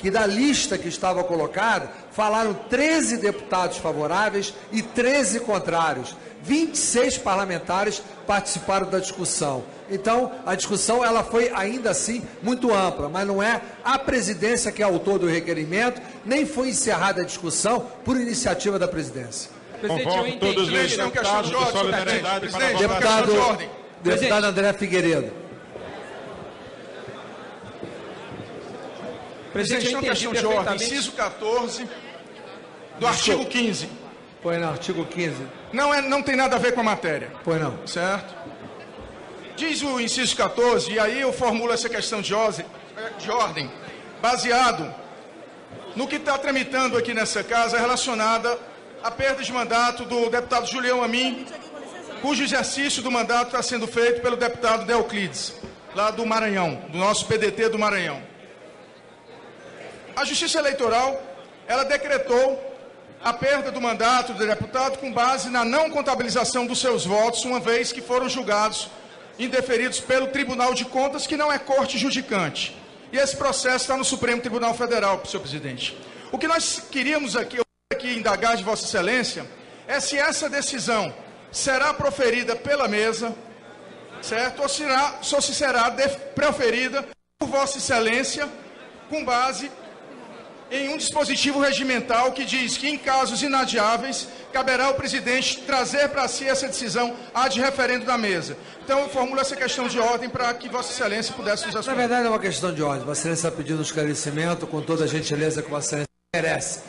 que da lista que estava colocada, falaram 13 deputados favoráveis e 13 contrários. 26 parlamentares participaram da discussão. Então, a discussão ela foi ainda assim muito ampla, mas não é a presidência que é autor do requerimento, nem foi encerrada a discussão por iniciativa da presidência. Convoco todos os deputados de solidariedade para a votação. Deputado André Figueiredo. Presidente, não questão de ordem. Inciso 14 do artigo 15. Pois não, artigo 15. Não tem nada a ver com a matéria. Pois não. Certo? Diz o inciso 14, e aí eu formulo essa questão de ordem, baseado no que está tramitando aqui nessa casa relacionada à perda de mandato do deputado Julião Amin, cujo exercício do mandato está sendo feito pelo deputado Deoclides, lá do Maranhão, do nosso PDT do Maranhão. A Justiça Eleitoral, ela decretou a perda do mandato do deputado com base na não contabilização dos seus votos, uma vez que foram julgados indeferidos pelo Tribunal de Contas, que não é corte judicante. E esse processo está no Supremo Tribunal Federal, senhor presidente. O que nós queríamos aqui indagar de Vossa Excelência é se essa decisão será proferida pela mesa, certo? Ou se será proferida por Vossa Excelência com base em um dispositivo regimental que diz que, em casos inadiáveis, caberá ao presidente trazer para si essa decisão ad referendo da mesa. Então, eu formulo essa questão de ordem para que Vossa Excelência pudesse nos responder. Na verdade, é uma questão de ordem. Vossa Excelência está pedindo um esclarecimento com toda a gentileza que Vossa Excelência merece.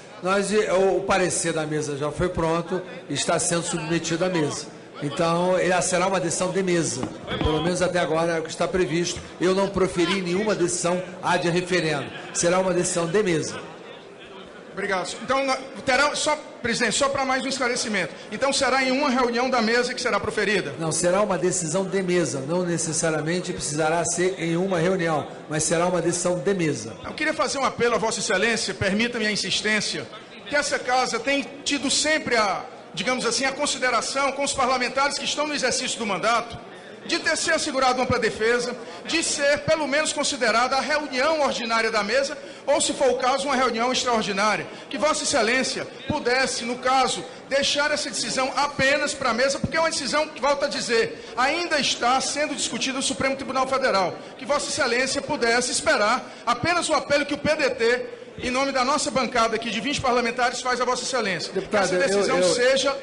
O parecer da mesa já foi pronto e está sendo submetido à mesa. Então, será uma decisão de mesa. Pelo menos até agora é o que está previsto. Eu não proferi nenhuma decisão ad referendo. Será uma decisão de mesa. Obrigado. Então, presidente, só para mais um esclarecimento. Então, será em uma reunião da mesa que será proferida? Não, será uma decisão de mesa. Não necessariamente precisará ser em uma reunião, mas será uma decisão de mesa. Eu queria fazer um apelo a Vossa Excelência, permita-me a insistência, que essa casa tem tido sempre digamos assim, a consideração com os parlamentares que estão no exercício do mandato, de ter se assegurado ampla defesa, de ser, pelo menos, considerada a reunião ordinária da mesa, ou, se for o caso, uma reunião extraordinária. Que Vossa Excelência pudesse, no caso, deixar essa decisão apenas para a mesa, porque é uma decisão que, volto a dizer, ainda está sendo discutida no Supremo Tribunal Federal. Que Vossa Excelência pudesse esperar apenas o apelo que o PDT, em nome da nossa bancada aqui de 20 parlamentares, faz a Vossa Excelência. Deputado, que essa decisão seja...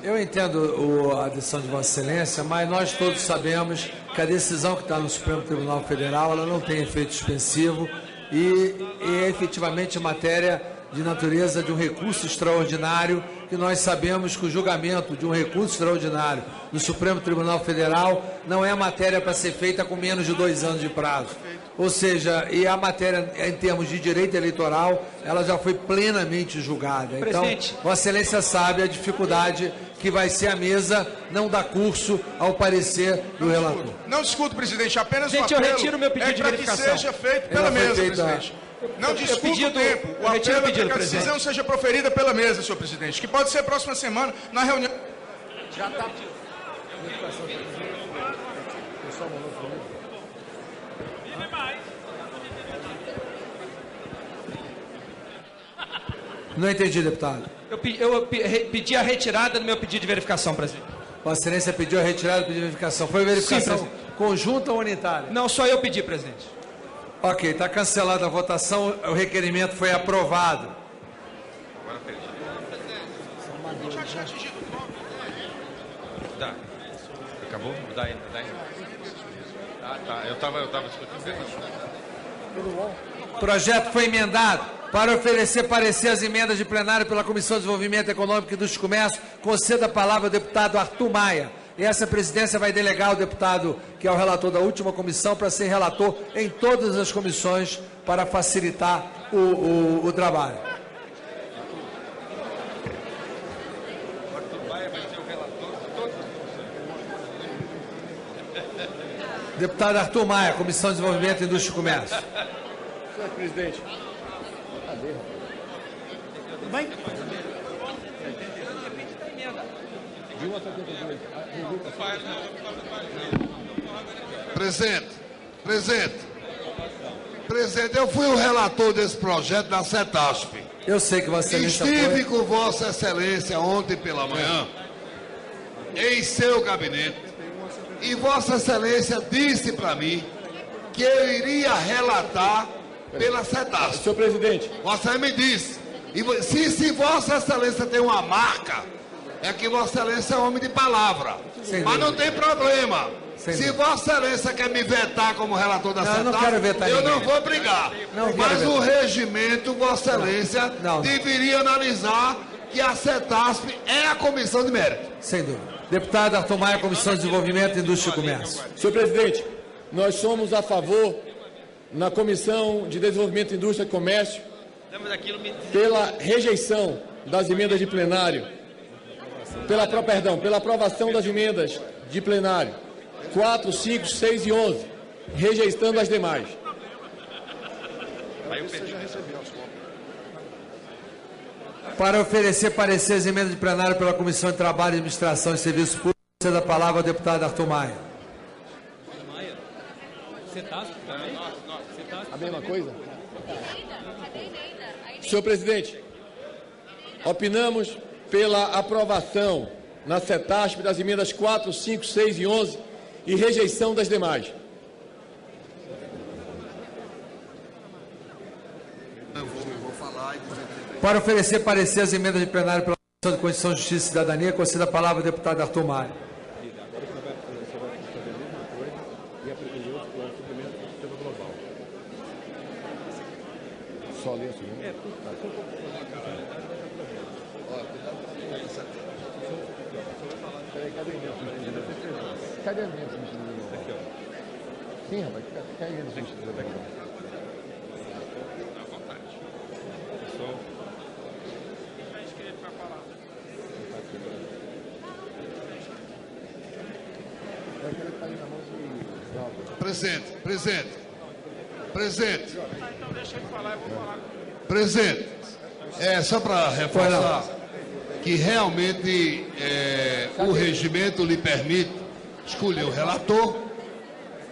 Eu entendo a decisão de Vossa Excelência, mas nós todos sabemos que a decisão que está no Supremo Tribunal Federal ela não tem efeito suspensivo e é efetivamente matéria de natureza de um recurso extraordinário, que nós sabemos que o julgamento de um recurso extraordinário no Supremo Tribunal Federal não é matéria para ser feita com menos de 2 anos de prazo. Ou seja, e a matéria, em termos de direito eleitoral, ela já foi plenamente julgada. Presidente. Então, Vossa Excelência sabe a dificuldade que vai ser a mesa não dar curso ao parecer do relator. Não discuto, presidente, apenas Presidente, o apelo eu retiro meu pedido de verificação. Para que seja feito pela mesa, presidente. Não discuto o tempo. O apelo é para que a decisão seja proferida pela mesa, senhor presidente, que pode ser próxima semana na reunião. Já está. Não entendi, deputado. Eu pedi a retirada do meu pedido de verificação, presidente. Vossa Excelência pediu a retirada do pedido de verificação. Foi verificação Sim, conjunta ou unitária? Não, só eu pedi, presidente. Ok, está cancelada a votação, o requerimento foi aprovado. Tá. Acabou? Dá aí. Tá. Eu estava discutindo. O projeto foi emendado para oferecer parecer às emendas de plenário pela Comissão de Desenvolvimento Econômico e dos Comércios. Conceda a palavra ao deputado Arthur Maia. E essa presidência vai delegar o deputado, que é o relator da última comissão, para ser relator em todas as comissões para facilitar o trabalho. Deputado Arthur Maia, Comissão de Desenvolvimento, Indústria e Comércio. Senhor presidente. Cadê? Vai. Presidente, eu fui o relator desse projeto da CETASP. Eu sei que Vossa Excelência estive com Vossa Excelência ontem pela manhã em seu gabinete e Vossa Excelência disse para mim que eu iria relatar pela CETASP. Senhor presidente. Vossa Excelência me disse. E se Vossa Excelência tem uma marca, é que Vossa Excelência é homem de palavra. Mas não tem problema. Se Vossa Excelência quer me vetar como relator da CETASP, eu não vou brigar. Mas o regimento, Vossa Excelência, deveria analisar que a CETASP é a comissão de mérito. Sem dúvida. Deputado Arthur Maia, Comissão de Desenvolvimento, Indústria e Comércio. Senhor presidente, nós somos a favor, na Comissão de Desenvolvimento, Indústria e Comércio, pela rejeição das emendas de plenário, pela aprovação das emendas de plenário 4, 5, 6 e 11, rejeitando as demais. Para oferecer parecer às emendas de plenário pela Comissão de Trabalho, Administração e Serviços Públicos, cedo a palavra ao deputado Arthur Maia. A mesma coisa? Senhor presidente, opinamos pela aprovação na CETASP das emendas 4, 5, 6 e 11 e rejeição das demais. Para oferecer parecer às emendas de plenário pela Comissão de Constituição, Justiça e Cidadania, conceda a palavra ao deputado Arthur Maia. Só ler assim, né? Cadê a minha substituição? Aqui, ó. Sim, rapaz. Cadê a minha substituição daqui? À vontade. Pessoal. Acho que ele vai falar. Presidente. Então deixa ele falar, eu vou falar. Presidente, só para reforçar que realmente o regimento lhe permite escolher o relator,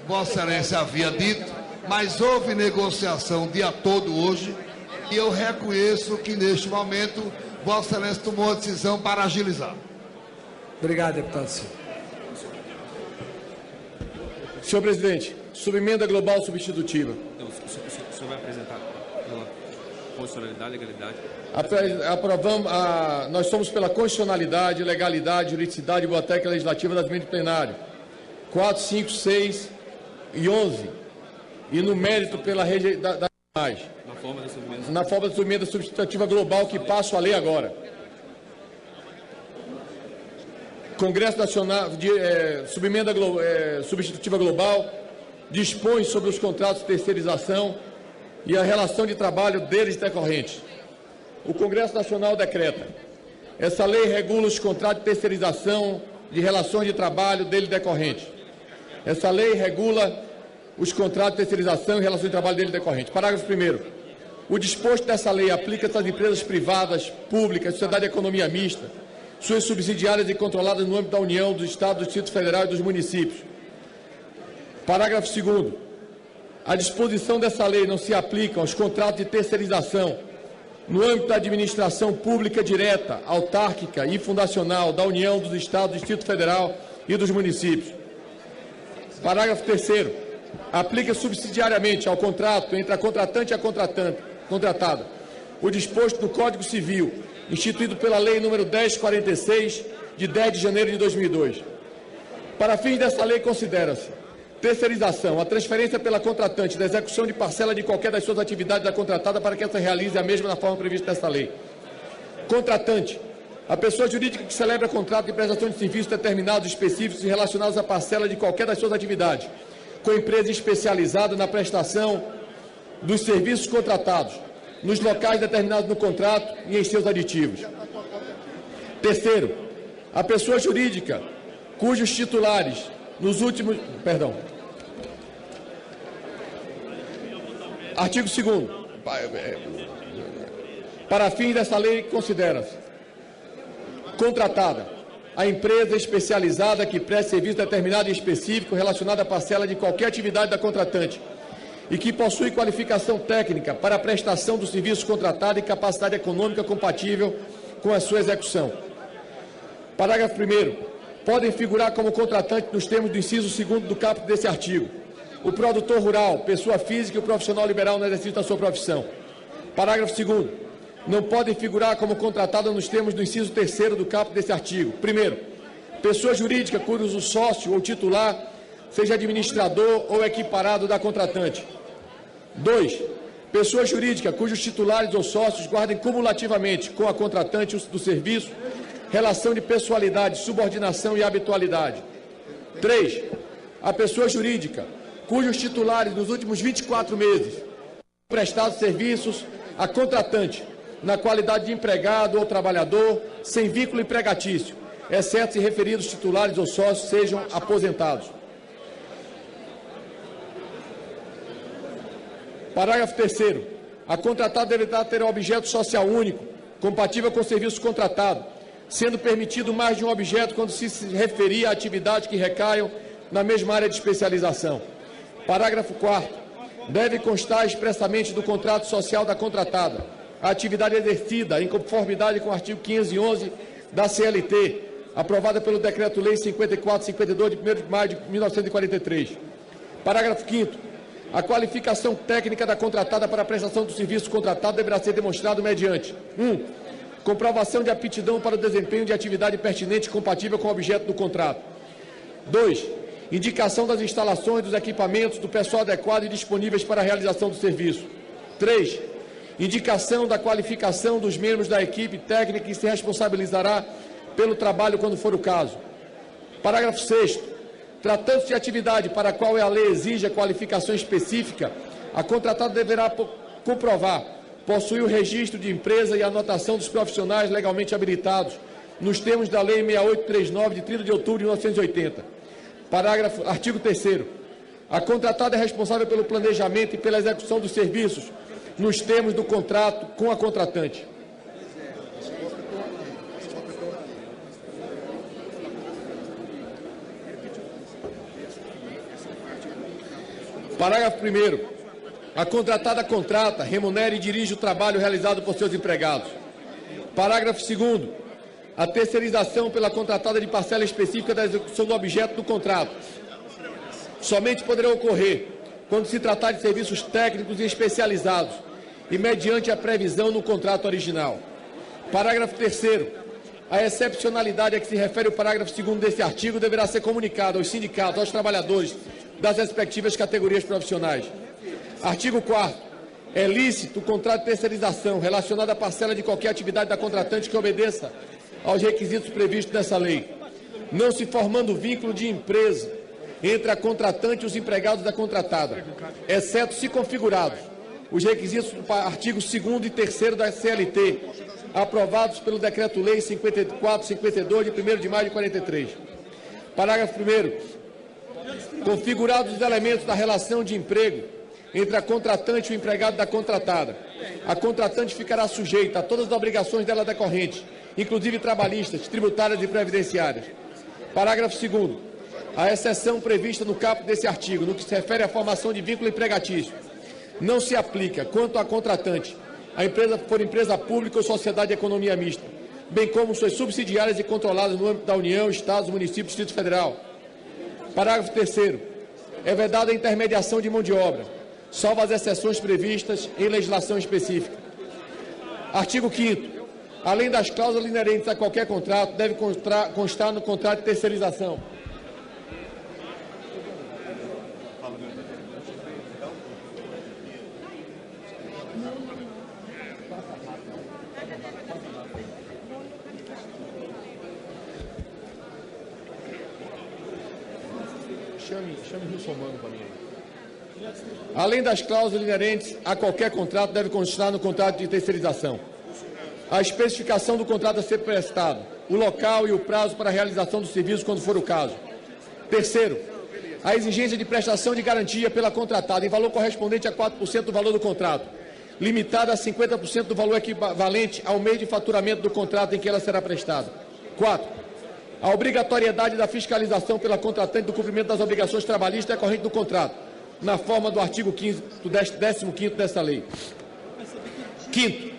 Vossa Excelência havia dito, mas houve negociação o dia todo hoje e eu reconheço que neste momento Vossa Excelência tomou uma decisão para agilizar. Obrigado, deputado Silva. Senhor presidente, subemenda global substitutiva. O senhor vai apresentar pela constitucionalidade e legalidade. Aprovamos, nós somos pela constitucionalidade, legalidade, juridicidade e boa técnica legislativa das emendas de plenário 4, 5, 6 e 11 e no mérito pela rejeição das demais. Na forma da subemenda substitutiva global que passo a ler agora. Congresso Nacional, subemenda substitutiva global, dispõe sobre os contratos de terceirização e a relação de trabalho deles decorrentes. O Congresso Nacional decreta. Essa lei regula os contratos de terceirização de relações de trabalho dele decorrentes. Essa lei regula os contratos de terceirização e relações de trabalho dele decorrentes. Parágrafo 1º. O disposto dessa lei aplica-se às empresas privadas, públicas, sociedade de economia mista, suas subsidiárias e controladas no âmbito da União, do Estado, do Distrito Federal e dos municípios. Parágrafo 2º. A disposição dessa lei não se aplica aos contratos de terceirização no âmbito da administração pública direta, autárquica e fundacional da União, dos Estados, do Distrito Federal e dos municípios. Parágrafo 3º. Aplica subsidiariamente ao contrato entre a contratante e a contratada o disposto do Código Civil, instituído pela Lei nº 1046, de 10 de janeiro de 2002. Para fins dessa lei, considera-se terceirização, a transferência pela contratante da execução de parcela de qualquer das suas atividades da contratada para que essa realize a mesma na forma prevista nessa lei. Contratante, a pessoa jurídica que celebra contrato de prestação de serviços determinados, específicos e relacionados à parcela de qualquer das suas atividades, com empresa especializada na prestação dos serviços contratados, nos locais determinados no contrato e em seus aditivos. Terceiro, a pessoa jurídica cujos titulares nos últimos... Artigo 2º. Para fins dessa lei, considera-se contratada a empresa especializada que presta serviço determinado e específico relacionado à parcela de qualquer atividade da contratante, e que possui qualificação técnica para a prestação do serviço contratado e capacidade econômica compatível com a sua execução. Parágrafo 1º. Podem figurar como contratante nos termos do inciso 2º do caput desse artigo o produtor rural, pessoa física e o profissional liberal no exercício da sua profissão. Parágrafo 2º. Não podem figurar como contratada nos termos do inciso 3º do caput desse artigo. Primeiro, pessoa jurídica cujo sócio ou titular seja administrador ou equiparado da contratante. 2. Pessoa jurídica cujos titulares ou sócios guardem cumulativamente com a contratante do serviço relação de pessoalidade, subordinação e habitualidade. 3. A pessoa jurídica cujos titulares nos últimos 24 meses prestado serviços a contratante na qualidade de empregado ou trabalhador sem vínculo empregatício, exceto se referidos titulares ou sócios sejam aposentados. Parágrafo 3º. A contratada deverá ter objeto social único, compatível com o serviço contratado, sendo permitido mais de um objeto quando se referir a atividades que recaiam na mesma área de especialização. Parágrafo 4º. Deve constar expressamente do contrato social da contratada a atividade exercida em conformidade com o artigo 511 da CLT, aprovada pelo Decreto-Lei 5452 de 1º de maio de 1943. Parágrafo 5º. A qualificação técnica da contratada para a prestação do serviço contratado deverá ser demonstrada mediante 1. Comprovação de aptidão para o desempenho de atividade pertinente compatível com o objeto do contrato. 2. Indicação das instalações, dos equipamentos, do pessoal adequado e disponíveis para a realização do serviço. 3. Indicação da qualificação dos membros da equipe técnica que se responsabilizará pelo trabalho quando for o caso. Parágrafo 6º. Tratando-se de atividade para a qual a lei exige a qualificação específica, a contratada deverá comprovar possuir o registro de empresa e a anotação dos profissionais legalmente habilitados, nos termos da Lei 6839, de 30 de outubro de 1980. Artigo 3º. A contratada é responsável pelo planejamento e pela execução dos serviços, nos termos do contrato com a contratante. Parágrafo 1º. A contratada contrata, remunera e dirige o trabalho realizado por seus empregados. Parágrafo 2º. A terceirização pela contratada de parcela específica da execução do objeto do contrato somente poderá ocorrer quando se tratar de serviços técnicos e especializados e mediante a previsão no contrato original. Parágrafo 3º. A excepcionalidade a que se refere o parágrafo 2º deste artigo deverá ser comunicada aos sindicatos, aos trabalhadores das respectivas categorias profissionais. Artigo 4º. É lícito o contrato de terceirização relacionado à parcela de qualquer atividade da contratante que obedeça aos requisitos previstos nessa lei, não se formando vínculo de empresa entre a contratante e os empregados da contratada, exceto se configurados os requisitos do artigo 2º e 3º da CLT, aprovados pelo Decreto-Lei 5452 de 1º de maio de 43. Parágrafo 1º. Configurados os elementos da relação de emprego entre a contratante e o empregado da contratada, a contratante ficará sujeita a todas as obrigações dela decorrentes, inclusive trabalhistas, tributárias e previdenciárias. Parágrafo 2º. A exceção prevista no caput desse artigo, no que se refere à formação de vínculo empregatício, não se aplica quanto à contratante, a empresa for empresa pública ou sociedade de economia mista, bem como suas subsidiárias e controladas no âmbito da União, Estados, municípios e Distrito Federal. Parágrafo 3º. É vedada a intermediação de mão de obra, salvo as exceções previstas em legislação específica. Artigo 5º. Além das cláusulas inerentes a qualquer contrato, deve constar no contrato de terceirização Chame o Rio Somando para mim. Além das cláusulas inerentes a qualquer contrato, deve constar no contrato de terceirização a especificação do contrato a ser prestado, o local e o prazo para a realização do serviço, quando for o caso. Terceiro, a exigência de prestação de garantia pela contratada em valor correspondente a 4% do valor do contrato, limitada a 50% do valor equivalente ao mês de faturamento do contrato em que ela será prestada. 4. A obrigatoriedade da fiscalização pela contratante do cumprimento das obrigações trabalhistas decorrentes do contrato, na forma do artigo 15º desta lei. Quinto,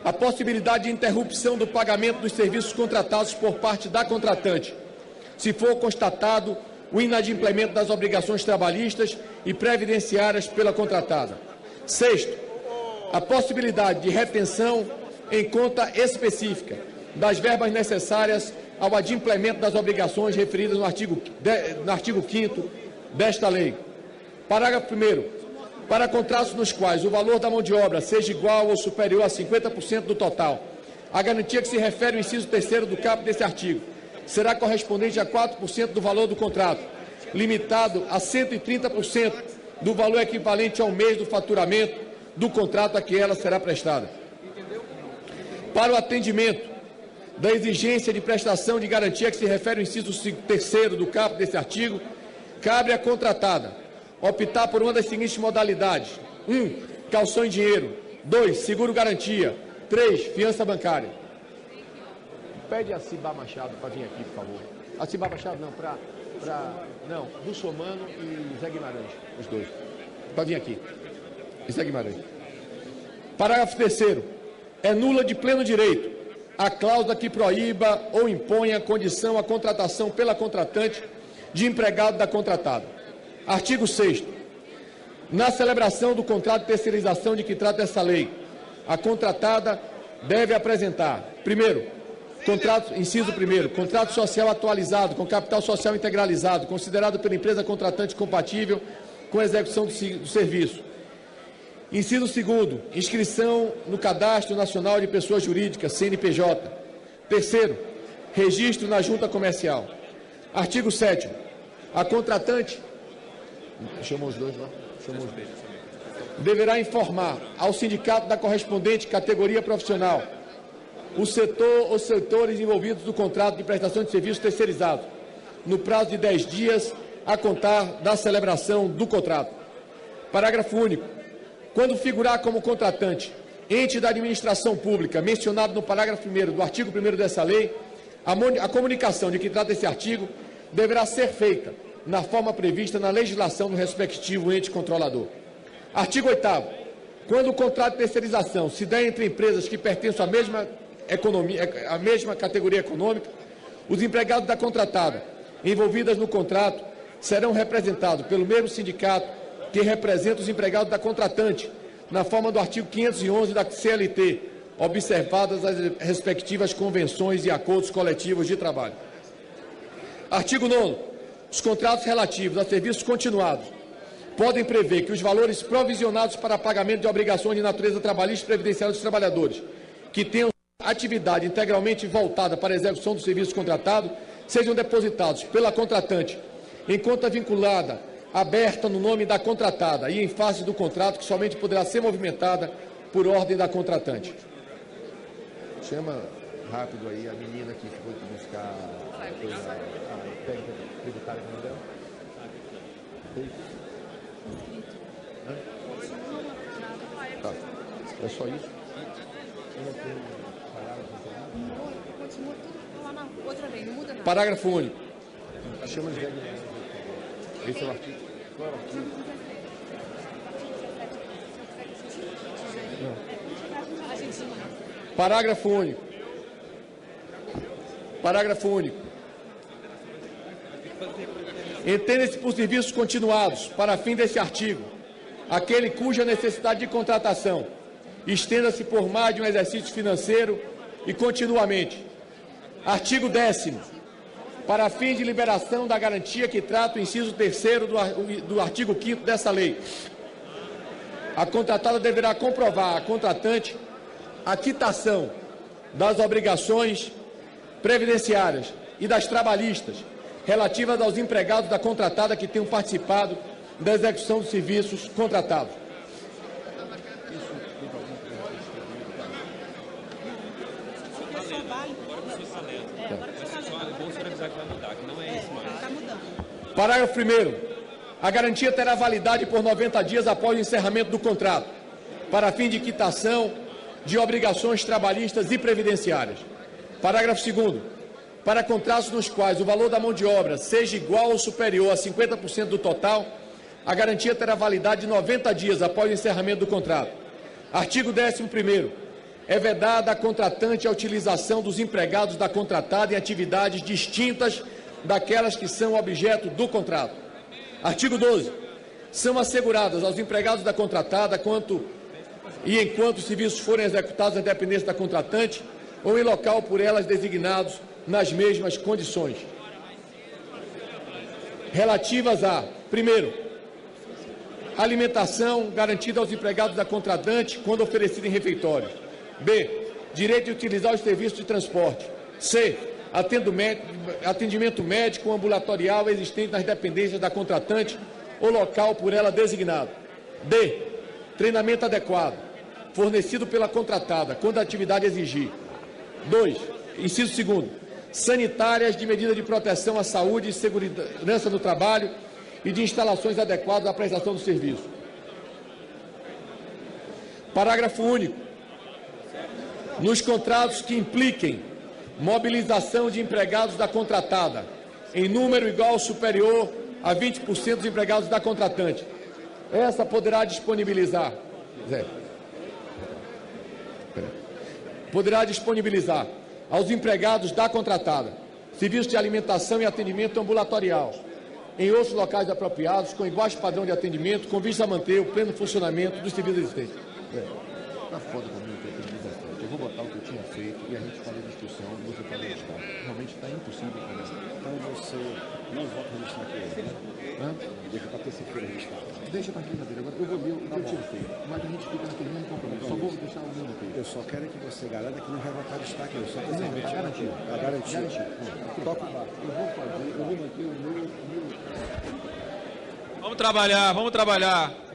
a possibilidade de interrupção do pagamento dos serviços contratados por parte da contratante, se for constatado o inadimplemento das obrigações trabalhistas e previdenciárias pela contratada. Sexto, a possibilidade de retenção em conta específica das verbas necessárias ao adimplemento das obrigações referidas no artigo 5º desta lei. Parágrafo 1º. Para contratos nos quais o valor da mão de obra seja igual ou superior a 50% do total, a garantia que se refere ao inciso 3º do caput desse artigo será correspondente a 4% do valor do contrato, limitado a 130% do valor equivalente ao mês do faturamento do contrato a que ela será prestada. Para o atendimento da exigência de prestação de garantia que se refere ao inciso 3º do caput desse artigo, cabe à contratada optar por uma das seguintes modalidades: 1. Calção em dinheiro. 2. Seguro-garantia. 3. Fiança bancária. Pede a Cibá Machado para vir aqui, por favor. A Cibá Machado não, não, Russomano e Zé Guimarães, os dois. Para vir aqui. Zé Guimarães. Parágrafo 3º. É nula de pleno direito a cláusula que proíba ou imponha condição à contratação pela contratante de empregado da contratada. Artigo 6º. Na celebração do contrato de terceirização de que trata essa lei, a contratada deve apresentar, primeiro, inciso 1º, contrato social atualizado, com capital social integralizado, considerado pela empresa contratante compatível com a execução do serviço. Inciso 2º, inscrição no Cadastro Nacional de Pessoas Jurídicas, CNPJ. Terceiro, registro na Junta Comercial. Artigo 7º. A contratante, chamou os dois lá? Chamou os dois. Deverá informar ao sindicato da correspondente categoria profissional o setor ou setores envolvidos do contrato de prestação de serviços terceirizados, no prazo de 10 dias a contar da celebração do contrato. Parágrafo único. Quando figurar como contratante ente da administração pública mencionado no parágrafo 1º do artigo 1º dessa lei, a comunicação de que trata esse artigo deverá ser feita na forma prevista na legislação do respectivo ente controlador. Artigo 8º. Quando o contrato de terceirização se der entre empresas que pertencem à mesma categoria econômica, os empregados da contratada envolvidas no contrato serão representados pelo mesmo sindicato que representa os empregados da contratante, na forma do artigo 511 da CLT, observadas as respectivas convenções e acordos coletivos de trabalho. Artigo 9º. Os contratos relativos a serviços continuados podem prever que os valores provisionados para pagamento de obrigações de natureza trabalhista e previdenciária dos trabalhadores que tenham atividade integralmente voltada para a execução do serviço contratado sejam depositados pela contratante em conta vinculada aberta no nome da contratada e em face do contrato, que somente poderá ser movimentada por ordem da contratante. Chama rápido aí a menina que foi buscar a técnica tributária do modelo. Tá. É só isso? Continua tudo lá na outra lei, não muda nada. Parágrafo único. Chama de esse é o artigo. Qual é o artigo? Não. Parágrafo único. Parágrafo único. Entende-se por serviços continuados, para fim desse artigo, aquele cuja necessidade de contratação estenda-se por mais de um exercício financeiro e continuamente. Artigo 10º. Para fim de liberação da garantia que trata o inciso 3º do artigo 5º dessa lei, a contratada deverá comprovar à contratante a quitação das obrigações previdenciárias e das trabalhistas relativas aos empregados da contratada que tenham participado da execução dos serviços contratados. Parágrafo 1º. A garantia terá validade por 90 dias após o encerramento do contrato, para fim de quitação de obrigações trabalhistas e previdenciárias. Parágrafo 2º. Para contratos nos quais o valor da mão de obra seja igual ou superior a 50% do total, A garantia terá validade de 90 dias após o encerramento do contrato. Artigo 11º. É vedada à contratante a utilização dos empregados da contratada em atividades distintas daquelas que são objeto do contrato. Artigo 12. São asseguradas aos empregados da contratada enquanto os serviços forem executados nas dependências da contratante ou em local por elas designados nas mesmas condições. Relativas a, primeiro, alimentação garantida aos empregados da contratante quando oferecida em refeitório. B. Direito de utilizar os serviços de transporte. C. Atendimento médico ambulatorial existente nas dependências da contratante ou local por ela designado. D. Treinamento adequado, fornecido pela contratada, quando a atividade exigir. 2. Inciso 2º. Sanitárias de medida de proteção à saúde e segurança no trabalho e de instalações adequadas à prestação do serviço. Parágrafo único. Nos contratos que impliquem mobilização de empregados da contratada em número igual ou superior a 20% dos empregados da contratante, essa poderá disponibilizar aos empregados da contratada serviços de alimentação e atendimento ambulatorial em outros locais apropriados com iguais padrão de atendimento com vista a manter o pleno funcionamento dos serviços existentes. Tá foda comigo que eu tenho desastre. Eu vou botar o que eu tinha feito e a gente faz a discussão e você faz a discussão. Realmente está impossível conversar. Então você não volta a registrar aqui hoje, né? Deixa para terça-feira registrar. Deixa para quinta-feira. Agora eu vou ler o que eu tinha feito. Mas a gente fica naquele mesmo compromisso. Só vou deixar o meu aqui. Eu só quero que você garanta que não vai voltar a destaque. Eu só quero saber. Está garantido. Está garantido. Toca o barco. Eu vou fazer, eu vou manter o meu... Vamos trabalhar, vamos trabalhar.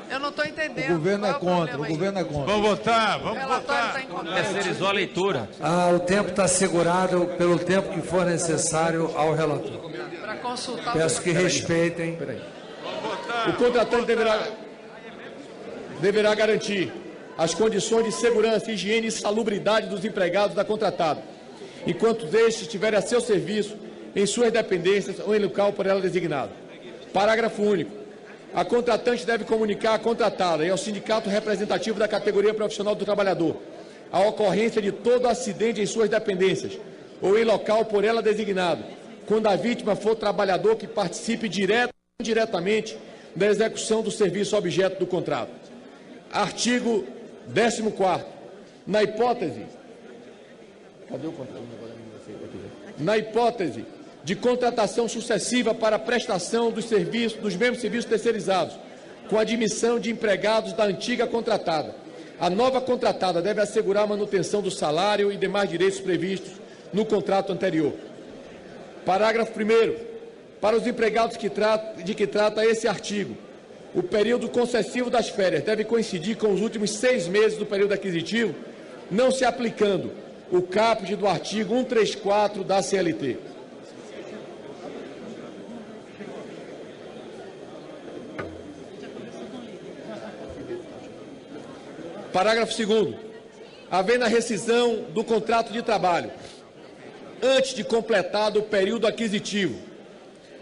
Eu não estou entendendo. O governo é contra, o governo é contra. Vamos votar, vamos votar. Terceirizou a leitura. O tempo está assegurado pelo tempo que for necessário ao relator. Para consultar. Peço que respeitem. O contratante deverá garantir as condições de segurança, higiene e salubridade dos empregados da contratada, enquanto estes estiverem a seu serviço em suas dependências ou em local por ela designado. Parágrafo único. A contratante deve comunicar à contratada e ao sindicato representativo da categoria profissional do trabalhador a ocorrência de todo acidente em suas dependências ou em local por ela designado, quando a vítima for trabalhador que participe direta ou indiretamente da execução do serviço objeto do contrato. Artigo 14º. Na hipótese... Cadê o contrato? Na hipótese de contratação sucessiva para a prestação dos mesmos serviços terceirizados, com admissão de empregados da antiga contratada. A nova contratada deve assegurar a manutenção do salário e demais direitos previstos no contrato anterior. Parágrafo 1º. Para os empregados de que trata esse artigo, o período concessivo das férias deve coincidir com os últimos 6 meses do período aquisitivo, não se aplicando o caput do artigo 134 da CLT. Parágrafo 2º. Havendo a rescisão do contrato de trabalho antes de completado o período aquisitivo,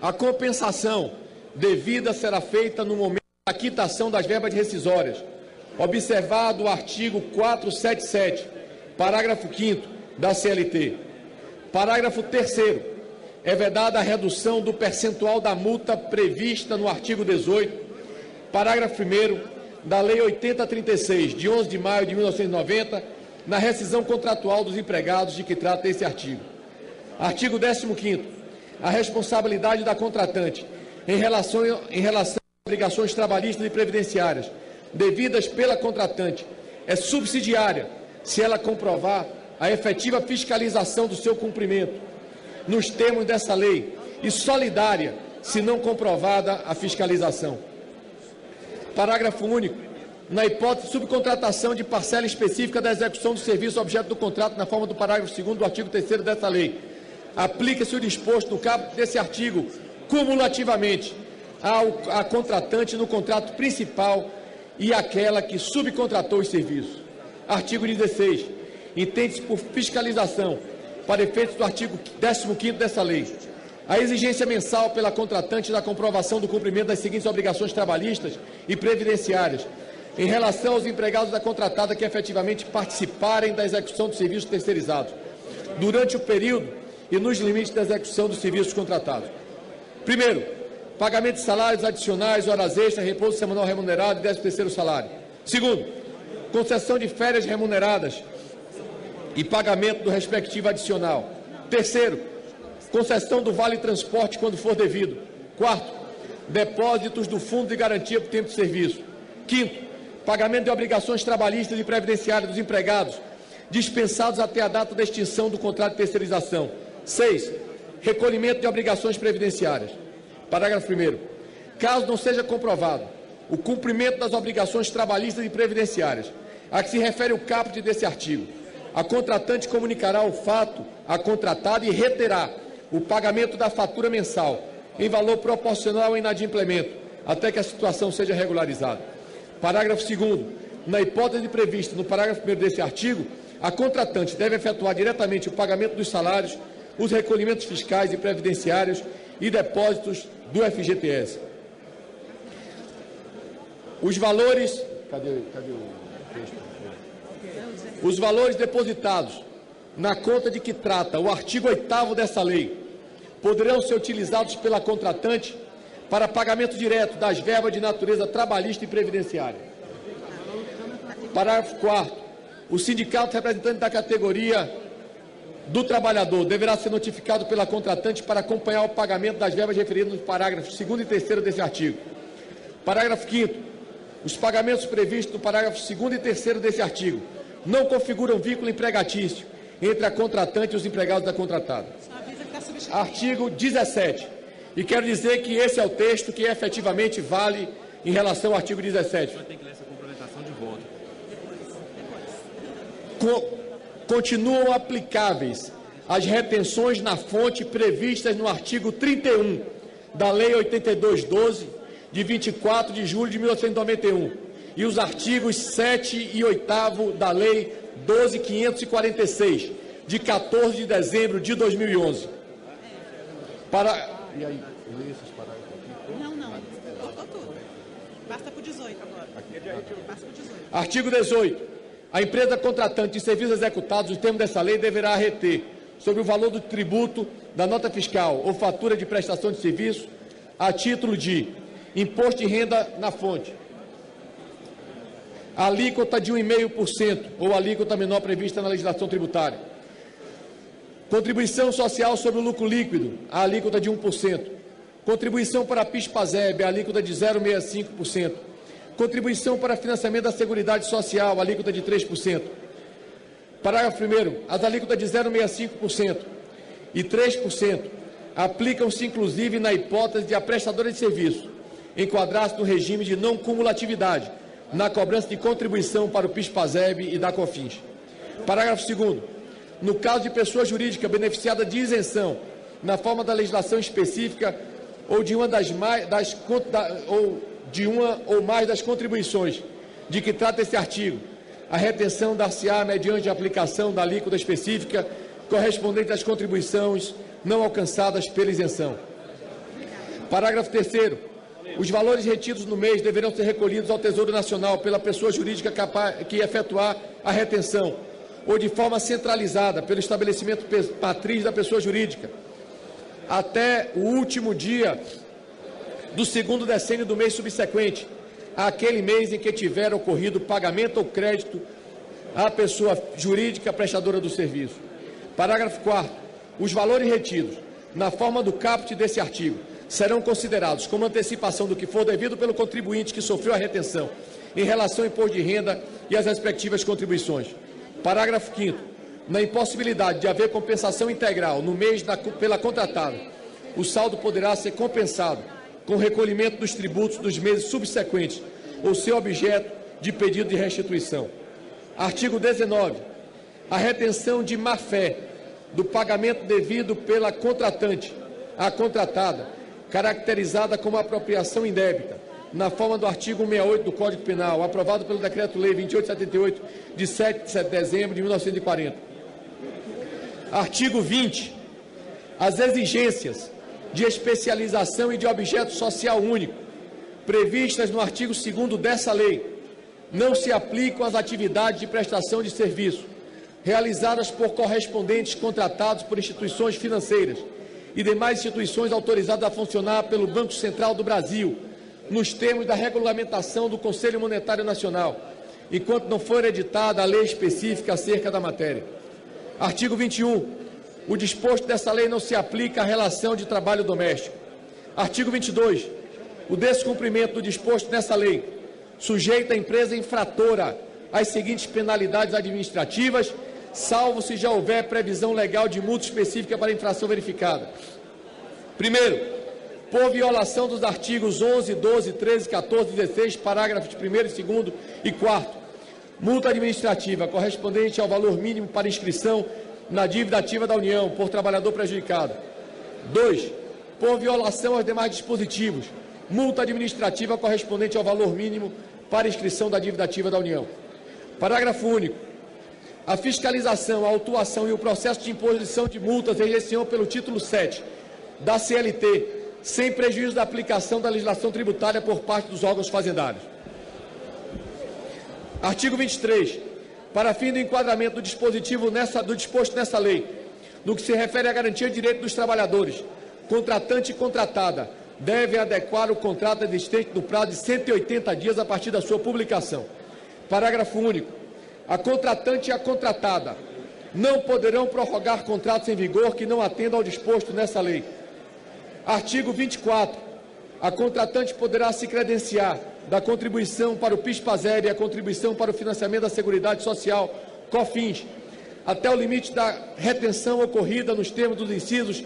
a compensação devida será feita no momento da quitação das verbas rescisórias, observado o artigo 477, parágrafo 5º da CLT. Parágrafo 3º. É vedada a redução do percentual da multa prevista no artigo 18, parágrafo 1º, da Lei 8036, de 11 de maio de 1990, na rescisão contratual dos empregados de que trata esse artigo. Artigo 15º. A responsabilidade da contratante em relação às obrigações trabalhistas e previdenciárias devidas pela contratante é subsidiária se ela comprovar a efetiva fiscalização do seu cumprimento, nos termos dessa lei, e solidária se não comprovada a fiscalização. Parágrafo único. Na hipótese de subcontratação de parcela específica da execução do serviço objeto do contrato na forma do parágrafo 2º do artigo 3º dessa lei, aplica-se o disposto no caput desse artigo cumulativamente à contratante no contrato principal e àquela que subcontratou os serviços. Artigo 16. Entende-se por fiscalização, para efeitos do artigo 15º dessa lei, A exigência mensal pela contratante da comprovação do cumprimento das seguintes obrigações trabalhistas e previdenciárias em relação aos empregados da contratada que efetivamente participarem da execução dos serviços terceirizados, durante o período e nos limites da execução dos serviços contratados. Primeiro, pagamento de salários adicionais, horas extras, repouso semanal remunerado e 13º salário. Segundo, concessão de férias remuneradas e pagamento do respectivo adicional. Terceiro, concessão do vale-transporte quando for devido. Quarto, depósitos do Fundo de Garantia por Tempo de Serviço. Quinto, pagamento de obrigações trabalhistas e previdenciárias dos empregados dispensados até a data da extinção do contrato de terceirização. 6. Recolhimento de obrigações previdenciárias. Parágrafo 1º. Caso não seja comprovado o cumprimento das obrigações trabalhistas e previdenciárias a que se refere o caput desse artigo, a contratante comunicará o fato à contratada e reterá o pagamento da fatura mensal em valor proporcional ao inadimplemento, até que a situação seja regularizada. Parágrafo 2º. Na hipótese prevista no parágrafo 1º desse artigo, a contratante deve efetuar diretamente o pagamento dos salários, os recolhimentos fiscais e previdenciários e depósitos do FGTS. Os valores... Cadê o texto? Os valores depositados na conta de que trata o artigo 8º dessa lei poderão ser utilizados pela contratante para pagamento direto das verbas de natureza trabalhista e previdenciária. Parágrafo 4º. O sindicato representante da categoria do trabalhador deverá ser notificado pela contratante para acompanhar o pagamento das verbas referidas nos parágrafos 2º e 3º desse artigo. Parágrafo 5º. Os pagamentos previstos no parágrafo 2º e 3º desse artigo não configuram vínculo empregatício entre a contratante e os empregados da contratada. Artigo 17. E quero dizer que esse é o texto que efetivamente vale em relação ao artigo 17. Tem que ler essa complementação de volta. Continuam aplicáveis as retenções na fonte previstas no artigo 31 da Lei 8212, de 24 de julho de 1991, e os artigos 7 e 8º da Lei 12.546, de 14 de dezembro de 2011. E aí, eu leio esses parágrafos aqui? Não. Cortou tudo. Basta para o 18 agora. Basta para o 18. Artigo 18. A empresa contratante de serviços executados, nos termos dessa lei, deverá reter, sobre o valor do tributo, da nota fiscal ou fatura de prestação de serviço, a título de imposto de renda na fonte, alíquota de 1,5% ou alíquota menor prevista na legislação tributária, contribuição social sobre o lucro líquido, a alíquota de 1%, contribuição para a PIS/PASEB, a alíquota de 0,65%, contribuição para financiamento da Seguridade Social, alíquota de 3%. Parágrafo 1º. As alíquotas de 0,65% e 3% aplicam-se inclusive na hipótese de a prestadora de serviço enquadrar-se no regime de não cumulatividade na cobrança de contribuição para o PIS/PASEB e da COFINS. Parágrafo 2º. No caso de pessoa jurídica beneficiada de isenção na forma da legislação específica ou de uma ou mais das contribuições de que trata esse artigo, a retenção dar-se-á mediante a aplicação da alíquota específica correspondente às contribuições não alcançadas pela isenção. Parágrafo 3º. Os valores retidos no mês deverão ser recolhidos ao Tesouro Nacional pela pessoa jurídica que efetuar a retenção, ou de forma centralizada pelo estabelecimento matriz da pessoa jurídica, até o último dia do segundo decênio do mês subsequente àquele mês em que tiver ocorrido pagamento ou crédito à pessoa jurídica prestadora do serviço. Parágrafo 4º. Os valores retidos na forma do caput desse artigo serão considerados como antecipação do que for devido pelo contribuinte que sofreu a retenção em relação ao imposto de renda e às respectivas contribuições. Parágrafo 5º. Na impossibilidade de haver compensação integral no mês pela contratada, o saldo poderá ser compensado com recolhimento dos tributos dos meses subsequentes ou ser objeto de pedido de restituição. Artigo 19. A retenção de má-fé do pagamento devido pela contratante à contratada, caracterizada como apropriação indébita, na forma do artigo 168 do Código Penal, aprovado pelo Decreto-Lei 2878, de 7 de dezembro de 1940. Artigo 20. As exigências de especialização e de objeto social único, previstas no artigo 2º dessa lei, não se aplicam às atividades de prestação de serviço realizadas por correspondentes contratados por instituições financeiras e demais instituições autorizadas a funcionar pelo Banco Central do Brasil, nos termos da regulamentação do Conselho Monetário Nacional, enquanto não for editada a lei específica acerca da matéria. Artigo 21. O disposto dessa lei não se aplica à relação de trabalho doméstico. Artigo 22. O descumprimento do disposto nessa lei sujeita a empresa infratora às seguintes penalidades administrativas, salvo se já houver previsão legal de multa específica para a infração verificada. Primeiro, por violação dos artigos 11, 12, 13, 14, 16, parágrafos 1º, 2º e 4º, multa administrativa correspondente ao valor mínimo para inscrição na dívida ativa da União por trabalhador prejudicado. 2. Por violação aos demais dispositivos, multa administrativa correspondente ao valor mínimo para inscrição da dívida ativa da União. Parágrafo único. A fiscalização, a autuação e o processo de imposição de multas regerão pelo título 7 da CLT, sem prejuízo da aplicação da legislação tributária por parte dos órgãos fazendários. Artigo 23. Para fim do enquadramento do disposto nessa lei, no que se refere à garantia de direito dos trabalhadores, contratante e contratada devem adequar o contrato existente no prazo de 180 dias a partir da sua publicação. Parágrafo único. A contratante e a contratada não poderão prorrogar contratos em vigor que não atendam ao disposto nessa lei. Artigo 24. A contratante poderá se credenciar da contribuição para o PIS/PASEB e a contribuição para o financiamento da Seguridade Social, COFINS, até o limite da retenção ocorrida nos termos dos incisos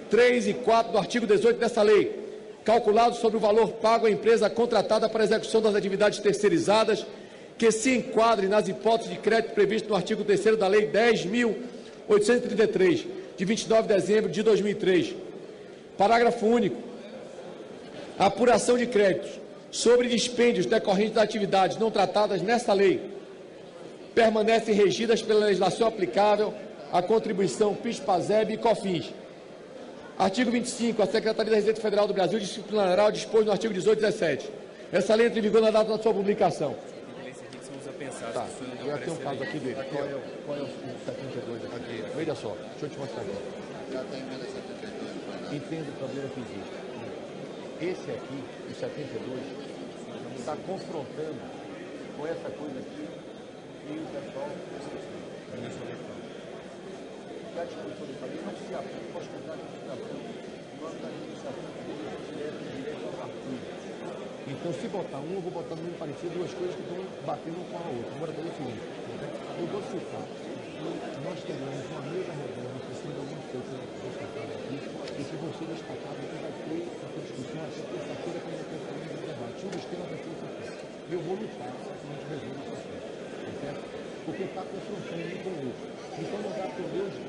3 e 4 do artigo 18 dessa lei, calculado sobre o valor pago à empresa contratada para a execução das atividades terceirizadas, que se enquadre nas hipóteses de crédito previsto no artigo 3º da Lei 10.833, de 29 de dezembro de 2003. Parágrafo único. A apuração de créditos sobre dispêndios decorrentes das atividades não tratadas nesta lei permanecem regidas pela legislação aplicável à contribuição PIS/PASEB e COFINS. Artigo 25. A Secretaria da Receita Federal do Brasil disciplinará o disposto no artigo 18 e 17. Essa lei entra em vigor na data da sua publicação. Tá, eu tenho um caso aqui dele. Qual é o 72 aqui? Veja só, deixa eu te mostrar aqui. Entenda o problema que existe. Esse aqui, o 72, está confrontando com essa coisa aqui e o pessoal a discussão de família não se aplica aos contratos de cidadão no âmbito da administração direto aos artigos. Então, se botar um, eu vou botar no meio parecido duas coisas que estão batendo com a outra. Agora, é o seguinte, eu vou citar, nós teremos uma mesa redonda, precisa de algumas coisas destacadas aqui, e que vão ser destacadas, que vai ter essa discussão até terça-feira, quando eu tenho também de debate. Um dos temas vai ser isso aqui. E eu vou lutar para que a gente resolva isso aqui, tá certo? Porque está confrontando um com o outro. Então, não dá para hoje,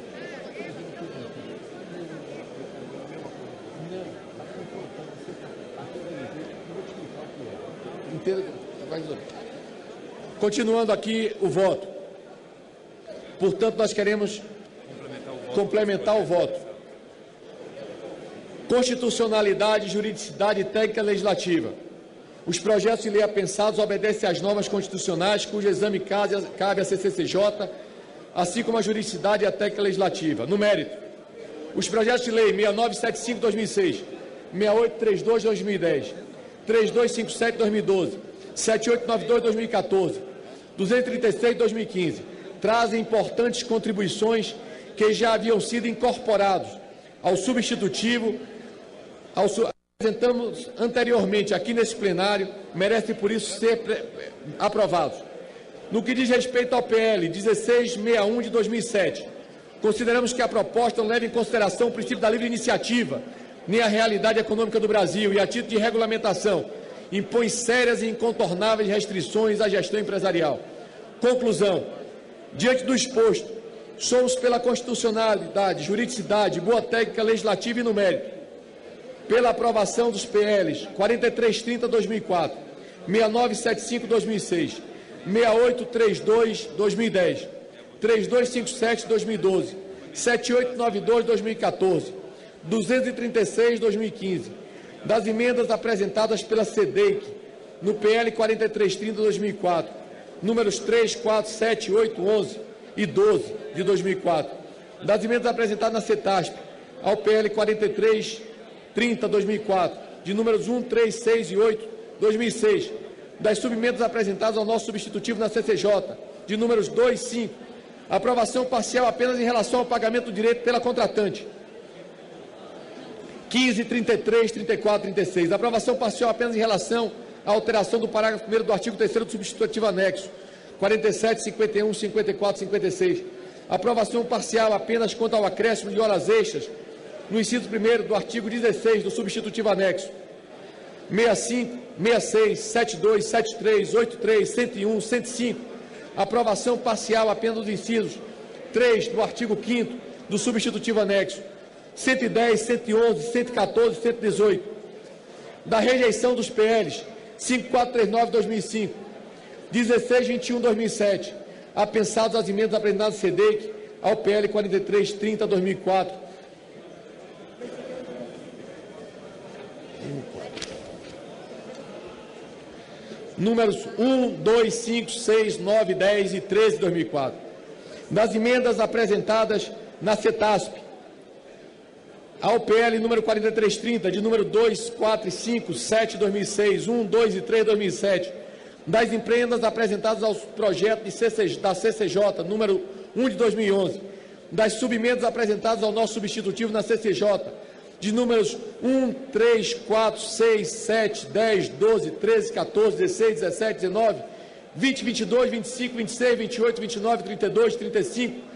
continuando aqui o voto. Portanto, nós queremos complementar o voto. Constitucionalidade, juridicidade e técnica legislativa. Os projetos de lei apensados obedecem às normas constitucionais, cujo exame cabe à CCCJ, assim como a juridicidade e a técnica legislativa. No mérito, os projetos de lei 6975/2006, 6832/2010, 3257/2012, 7892/2014, 236/2015, trazem importantes contribuições que já haviam sido incorporados ao substitutivo, apresentamos anteriormente aqui nesse plenário, merecem por isso ser aprovados. No que diz respeito ao PL 1661 de 2007, consideramos que a proposta não leva em consideração o princípio da livre iniciativa, nem a realidade econômica do Brasil, e a título de regulamentação, impõe sérias e incontornáveis restrições à gestão empresarial. Conclusão. Diante do exposto, somos pela constitucionalidade, juridicidade, boa técnica legislativa e no mérito, pela aprovação dos PLs 4330/2004, 6975/2006, 6832/2010, 3257/2012, 7892/2014, 236/2015, das emendas apresentadas pela SEDEIC no PL 4330/2004, números 3, 4, 7, 8, 11 e 12 de 2004, das emendas apresentadas na CETASP ao PL 4330/2004, de números 1, 3, 6 e 8, 2006, das subemendas apresentadas ao nosso substitutivo na CCJ, de números 2 e 5, aprovação parcial apenas em relação ao pagamento do direito pela contratante, 15, 33, 34 e 36, aprovação parcial apenas em relação à alteração do parágrafo 1º do artigo 3º do substitutivo anexo, 47, 51, 54 e 56, aprovação parcial apenas quanto ao acréscimo de horas extras no inciso 1º do artigo 16 do substitutivo anexo, 65, 66, 72, 73, 83, 101, 105, aprovação parcial apenas dos incisos 3 do artigo 5º do substitutivo anexo, 110, 111, 114 e 118, da rejeição dos PLs 5439/2005, 1621/2007, apensados as emendas apresentadas à SEDEIC ao PL 4330/2004, números 1, 2, 5, 6, 9, 10 e 13 de 2004, das emendas apresentadas na CETASP ao PL número 4330, de número 2, 4 e 5, 7 de 2006, 1, 2 e 3 de 2007, das emendas apresentadas aos projetos da CCJ, número 1 de 2011, das subemendas apresentadas ao nosso substitutivo na CCJ, de números 1, 3, 4, 6, 7, 10, 12, 13, 14, 16, 17, 19, 20, 22, 25, 26, 28, 29, 32, 35,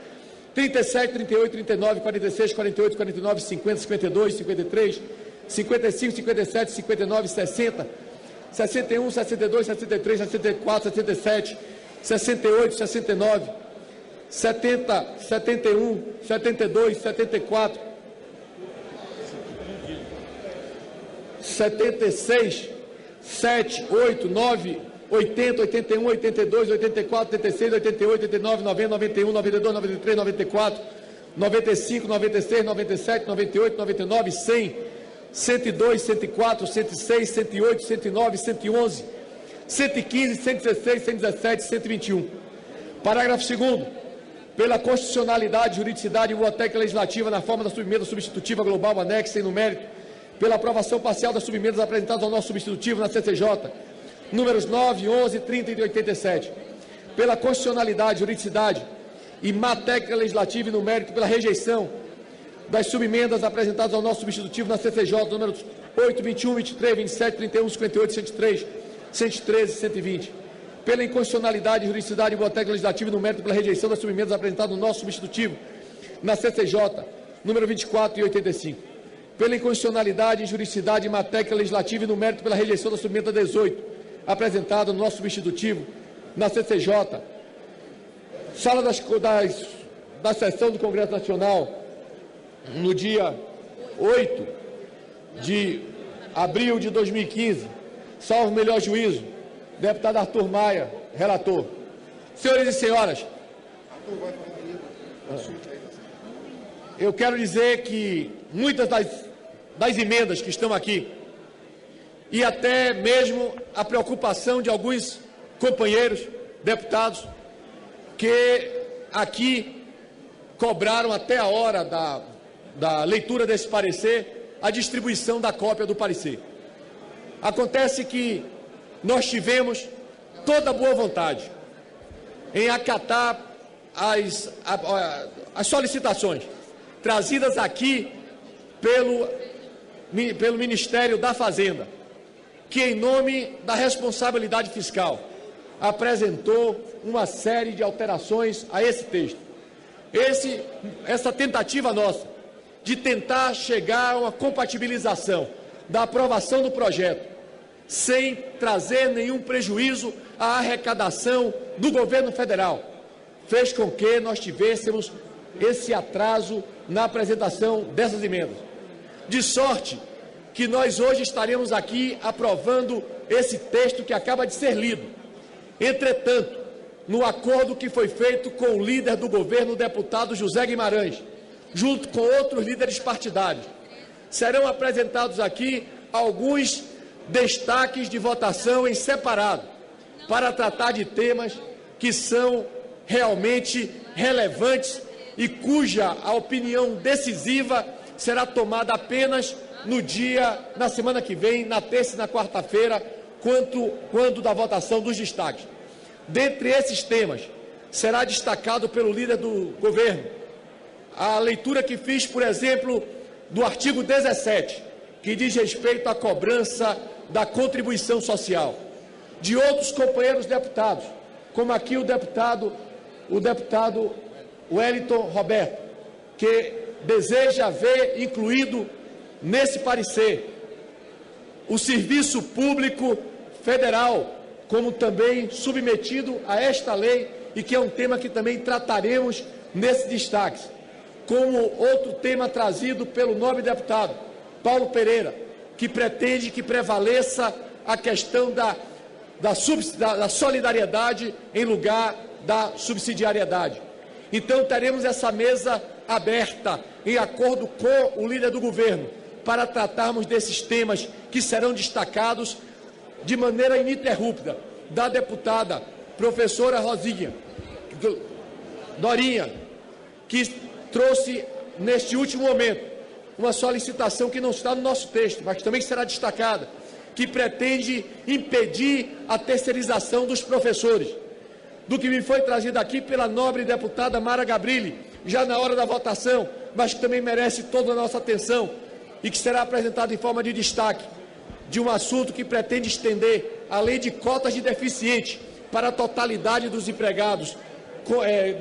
37, 38, 39, 46, 48, 49, 50, 52, 53, 55, 57, 59, 60, 61, 62, 63, 64, 67, 68, 69, 70, 71, 72, 74, 76, 7, 8, 9, 80, 81, 82, 84, 86, 88, 89, 90, 91, 92, 93, 94, 95, 96, 97, 98, 99, 100, 102, 104, 106, 108, 109, 111, 115, 116, 117, 121. Parágrafo 2º. Pela constitucionalidade, juridicidade e biblioteca legislativa na forma da subemenda substitutiva global anexa e no mérito, pela aprovação parcial das subemendas apresentadas ao nosso substitutivo na CCJ, números 9, 11, 30 e 87, pela constitucionalidade, juridicidade e má técnica legislativa e no mérito, pela rejeição das subemendas apresentadas ao nosso substitutivo na CCJ, números 8, 21, 23, 27, 31, 58, 103, 113 e 120, pela inconstitucionalidade, juridicidade e biblioteca legislativa e no mérito, pela rejeição das subemendas apresentadas no nosso substitutivo na CCJ, número 24 e 85, pela inconstitucionalidade, juridicidade e má técnica legislativa e no mérito, pela rejeição da subemenda 18, apresentada no nosso substitutivo na CCJ, sala da sessão do Congresso Nacional, no dia 8 de abril de 2015, salvo melhor juízo, deputado Arthur Maia, relator. Senhores e senhoras, eu quero dizer que muitas das emendas que estão aqui, e até mesmo a preocupação de alguns companheiros deputados que aqui cobraram até a hora da leitura desse parecer a distribuição da cópia do parecer. Acontece que nós tivemos toda a boa vontade em acatar as solicitações trazidas aqui pelo Ministério da Fazenda, que, em nome da responsabilidade fiscal, apresentou uma série de alterações a esse texto. Essa tentativa nossa de tentar chegar a uma compatibilização da aprovação do projeto, sem trazer nenhum prejuízo à arrecadação do governo federal, fez com que nós tivéssemos esse atraso na apresentação dessas emendas. De sorte que nós hoje estaremos aqui aprovando esse texto que acaba de ser lido. Entretanto, no acordo que foi feito com o líder do governo, o deputado José Guimarães, junto com outros líderes partidários, serão apresentados aqui alguns destaques de votação em separado, para tratar de temas que são realmente relevantes e cuja a opinião decisiva será tomada apenas na semana que vem, na terça e na quarta-feira, quando da votação dos destaques. Dentre esses temas, será destacado pelo líder do governo a leitura que fiz, por exemplo, do artigo 17, que diz respeito à cobrança da contribuição social. De outros companheiros deputados, como aqui o deputado Wellington Roberto, que deseja ver incluído nesse parecer o serviço público federal, como também submetido a esta lei, e que é um tema que também trataremos nesse destaque. Como outro tema trazido pelo nobre deputado Paulo Pereira, que pretende que prevaleça a questão da solidariedade em lugar da subsidiariedade. Então, teremos essa mesa aberta, em acordo com o líder do governo, para tratarmos desses temas que serão destacados de maneira ininterrupta da deputada professora Dorinha, que trouxe neste último momento uma solicitação que não está no nosso texto, mas que também será destacada, que pretende impedir a terceirização dos professores, do que me foi trazido aqui pela nobre deputada Mara Gabrilli, já na hora da votação, mas que também merece toda a nossa atenção e que será apresentado em forma de destaque, de um assunto que pretende estender a lei de cotas de deficiente para a totalidade dos empregados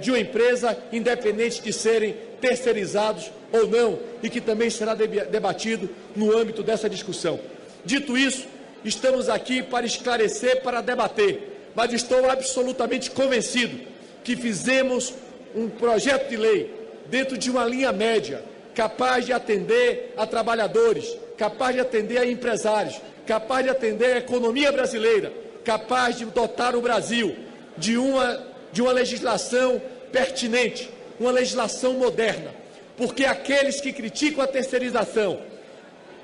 de uma empresa, independente de serem terceirizados ou não, e que também será debatido no âmbito dessa discussão. Dito isso, estamos aqui para esclarecer, para debater, mas estou absolutamente convencido que fizemos um projeto de lei dentro de uma linha média, capaz de atender a trabalhadores, capaz de atender a empresários, capaz de atender a economia brasileira, capaz de dotar o Brasil de uma legislação pertinente, uma legislação moderna, porque aqueles que criticam a terceirização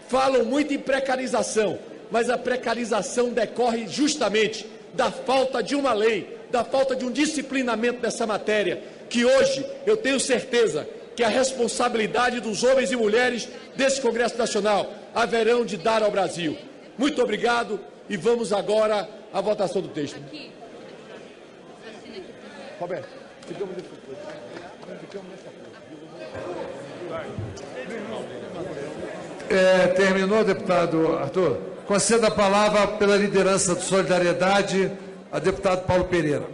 falam muito em precarização, mas a precarização decorre justamente da falta de uma lei, da falta de um disciplinamento dessa matéria, que hoje eu tenho certeza que a responsabilidade dos homens e mulheres desse Congresso Nacional haverão de dar ao Brasil. Muito obrigado e vamos agora à votação do texto. Roberto, ficamos terminou, deputado Arthur? Conceda a palavra pela liderança do Solidariedade a deputado Paulo Pereira.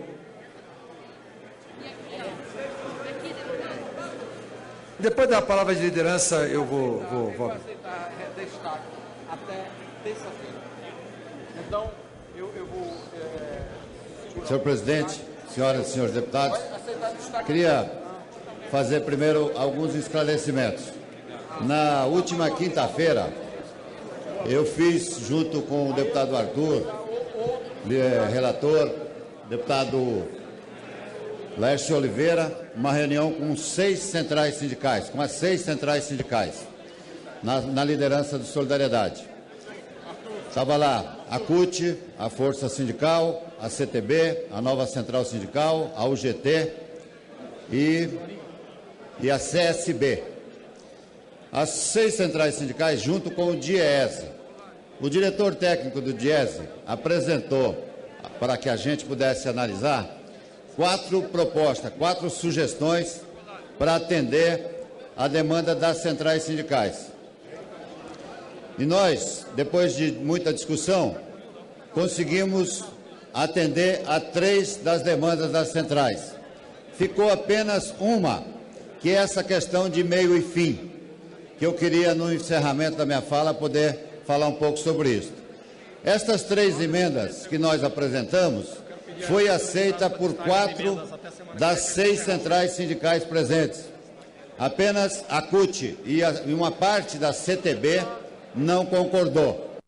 Depois da palavra de liderança, eu vou... aceitar destaque até terça-feira. Então, eu vou... Senhor presidente, senhoras e senhores deputados, queria fazer primeiro alguns esclarecimentos. Na última quinta-feira, eu fiz, junto com o deputado Arthur, relator, deputado Laércio Oliveira, uma reunião com 6 centrais sindicais, com as 6 centrais sindicais, na liderança do Solidariedade. Estava lá a CUT, a Força Sindical, a CTB, a Nova Central Sindical, a UGT e a CSB. As 6 centrais sindicais, junto com o DIESE. O diretor técnico do DIESE apresentou, para que a gente pudesse analisar, 4 propostas, 4 sugestões para atender a demanda das centrais sindicais. E nós, depois de muita discussão, conseguimos atender a 3 das demandas das centrais. Ficou apenas uma, que é essa questão de meio e fim, que eu queria, no encerramento da minha fala, poder falar um pouco sobre isso. Estas 3 emendas que nós apresentamos foi aceita por 4 das 6 centrais sindicais presentes. Apenas a CUT e uma parte da CTB não concordou.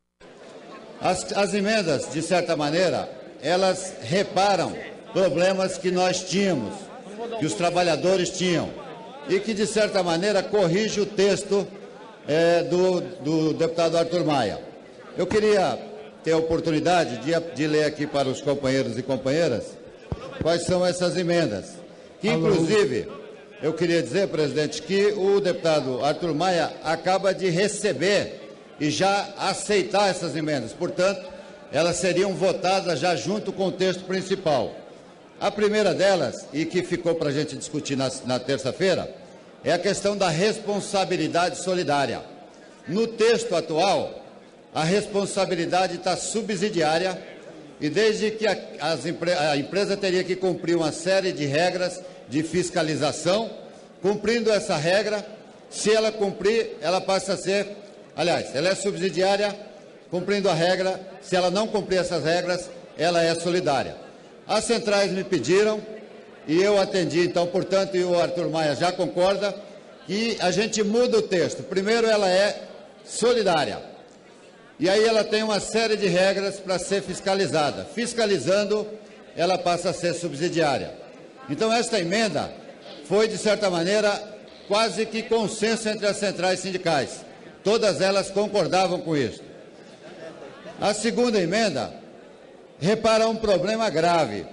As emendas, de certa maneira, elas reparam problemas que nós tínhamos, que os trabalhadores tinham, e que, de certa maneira, corrige o texto do deputado Arthur Maia. Eu queria ter a oportunidade de ler aqui para os companheiros e companheiras quais são essas emendas. Que, inclusive, eu queria dizer, presidente, que o deputado Arthur Maia acaba de receber e já aceitar essas emendas. Portanto, elas seriam votadas já junto com o texto principal. A primeira delas, e que ficou para a gente discutir na terça-feira, é a questão da responsabilidade solidária. No texto atual, a responsabilidade está subsidiária e desde que a empresa teria que cumprir uma série de regras de fiscalização, cumprindo essa regra, se ela cumprir, ela passa a ser, aliás, ela é subsidiária, cumprindo a regra, se ela não cumprir essas regras, ela é solidária. As centrais me pediram, e eu atendi, então, portanto, e o Arthur Maia já concorda, que a gente muda o texto. Primeiro, ela é solidária. E aí ela tem uma série de regras para ser fiscalizada. Fiscalizando, ela passa a ser subsidiária. Então, esta emenda foi, de certa maneira, quase que consenso entre as centrais sindicais. Todas elas concordavam com isso. A segunda emenda repara um problema grave,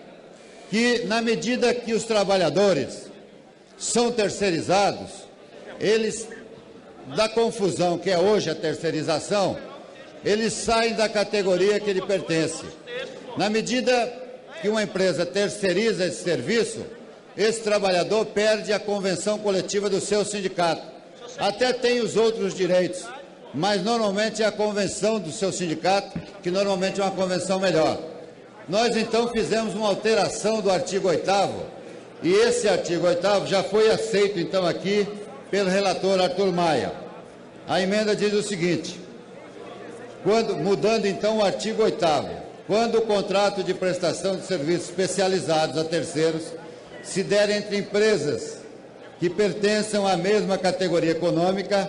que, na medida que os trabalhadores são terceirizados, eles, da confusão que é hoje a terceirização, eles saem da categoria que ele pertence. Na medida que uma empresa terceiriza esse serviço, esse trabalhador perde a convenção coletiva do seu sindicato. Até tem os outros direitos, mas normalmente é a convenção do seu sindicato, que normalmente é uma convenção melhor. Nós, então, fizemos uma alteração do artigo 8º, e esse artigo 8º já foi aceito, então, aqui pelo relator Arthur Maia. A emenda diz o seguinte, mudando, então, o artigo 8º, quando o contrato de prestação de serviços especializados a terceiros se der entre empresas que pertençam à mesma categoria econômica,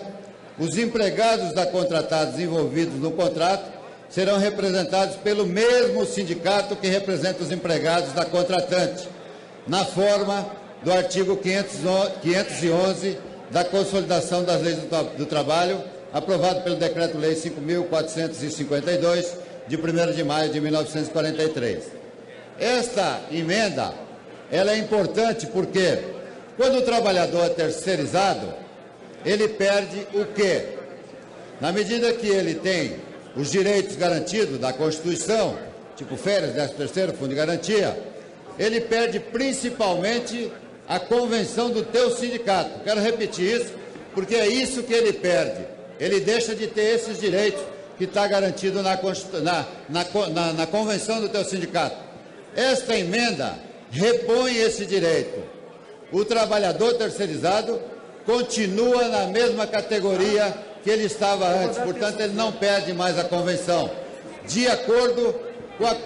os empregados da contratados envolvidos no contrato serão representados pelo mesmo sindicato que representa os empregados da contratante, na forma do artigo 511 da Consolidação das Leis do Trabalho, aprovado pelo Decreto-Lei 5.452, de 1º de maio de 1943. Esta emenda, ela é importante porque, quando o trabalhador é terceirizado, ele perde o quê? Na medida que ele tem os direitos garantidos da Constituição, tipo férias, 13º, fundo de garantia, ele perde principalmente a convenção do teu sindicato. Quero repetir isso, porque é isso que ele perde. Ele deixa de ter esses direitos que está garantido na convenção do teu sindicato. Esta emenda repõe esse direito. O trabalhador terceirizado continua na mesma categoria que ele estava antes, portanto, ele não perde mais a convenção. De acordo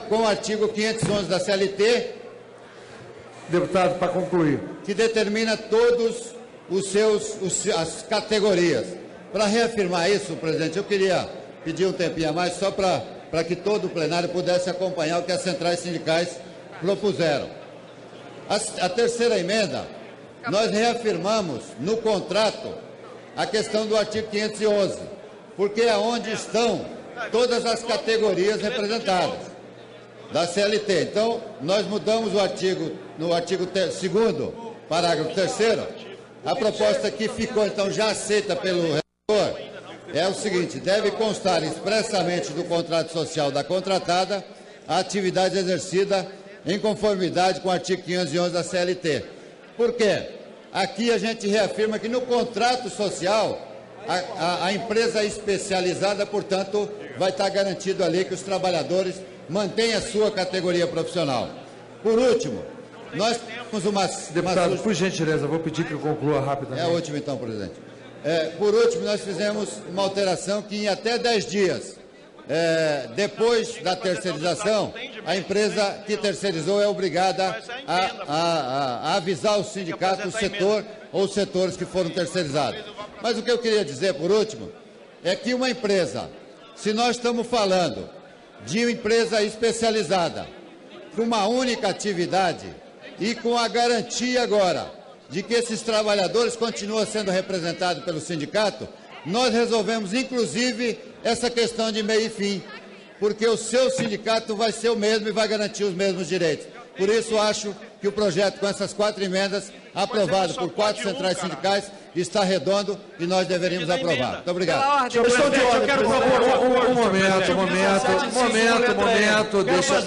com o artigo 511 da CLT, deputado, para concluir, que determina todos as categorias. Para reafirmar isso, presidente, eu queria pedir um tempinho a mais, só para que todo o plenário pudesse acompanhar o que as centrais sindicais propuseram. A terceira emenda, nós reafirmamos no contrato a questão do artigo 511, porque é onde estão todas as categorias representadas da CLT. Então, nós mudamos o artigo, no artigo 2º, parágrafo 3º, a proposta que ficou, então, já aceita pelo relator, é o seguinte, deve constar expressamente do contrato social da contratada a atividade exercida em conformidade com o artigo 511 da CLT. Por quê? Aqui a gente reafirma que no contrato social, a empresa especializada, portanto, vai estar garantido ali que os trabalhadores mantêm a sua categoria profissional. Por último, nós temos uma... Deputado, por gentileza, vou pedir que eu conclua rapidamente. É a última, então, presidente. Por último, nós fizemos uma alteração que em até 10 dias, depois da terceirização, a empresa que terceirizou é obrigada a avisar o sindicato, o setor ou os setores que foram terceirizados. Mas o que eu queria dizer, por último, é que uma empresa, se nós estamos falando de uma empresa especializada, com uma única atividade e com a garantia agora de que esses trabalhadores continuam sendo representados pelo sindicato, nós resolvemos, inclusive, essa questão de meio e fim, porque o seu sindicato vai ser o mesmo e vai garantir os mesmos direitos. Por isso, acho que o projeto, com essas 4 emendas, aprovado por 4 centrais sindicais, está redondo e nós deveríamos aprovar. Muito obrigado. Eu quero propor um momento. Deixa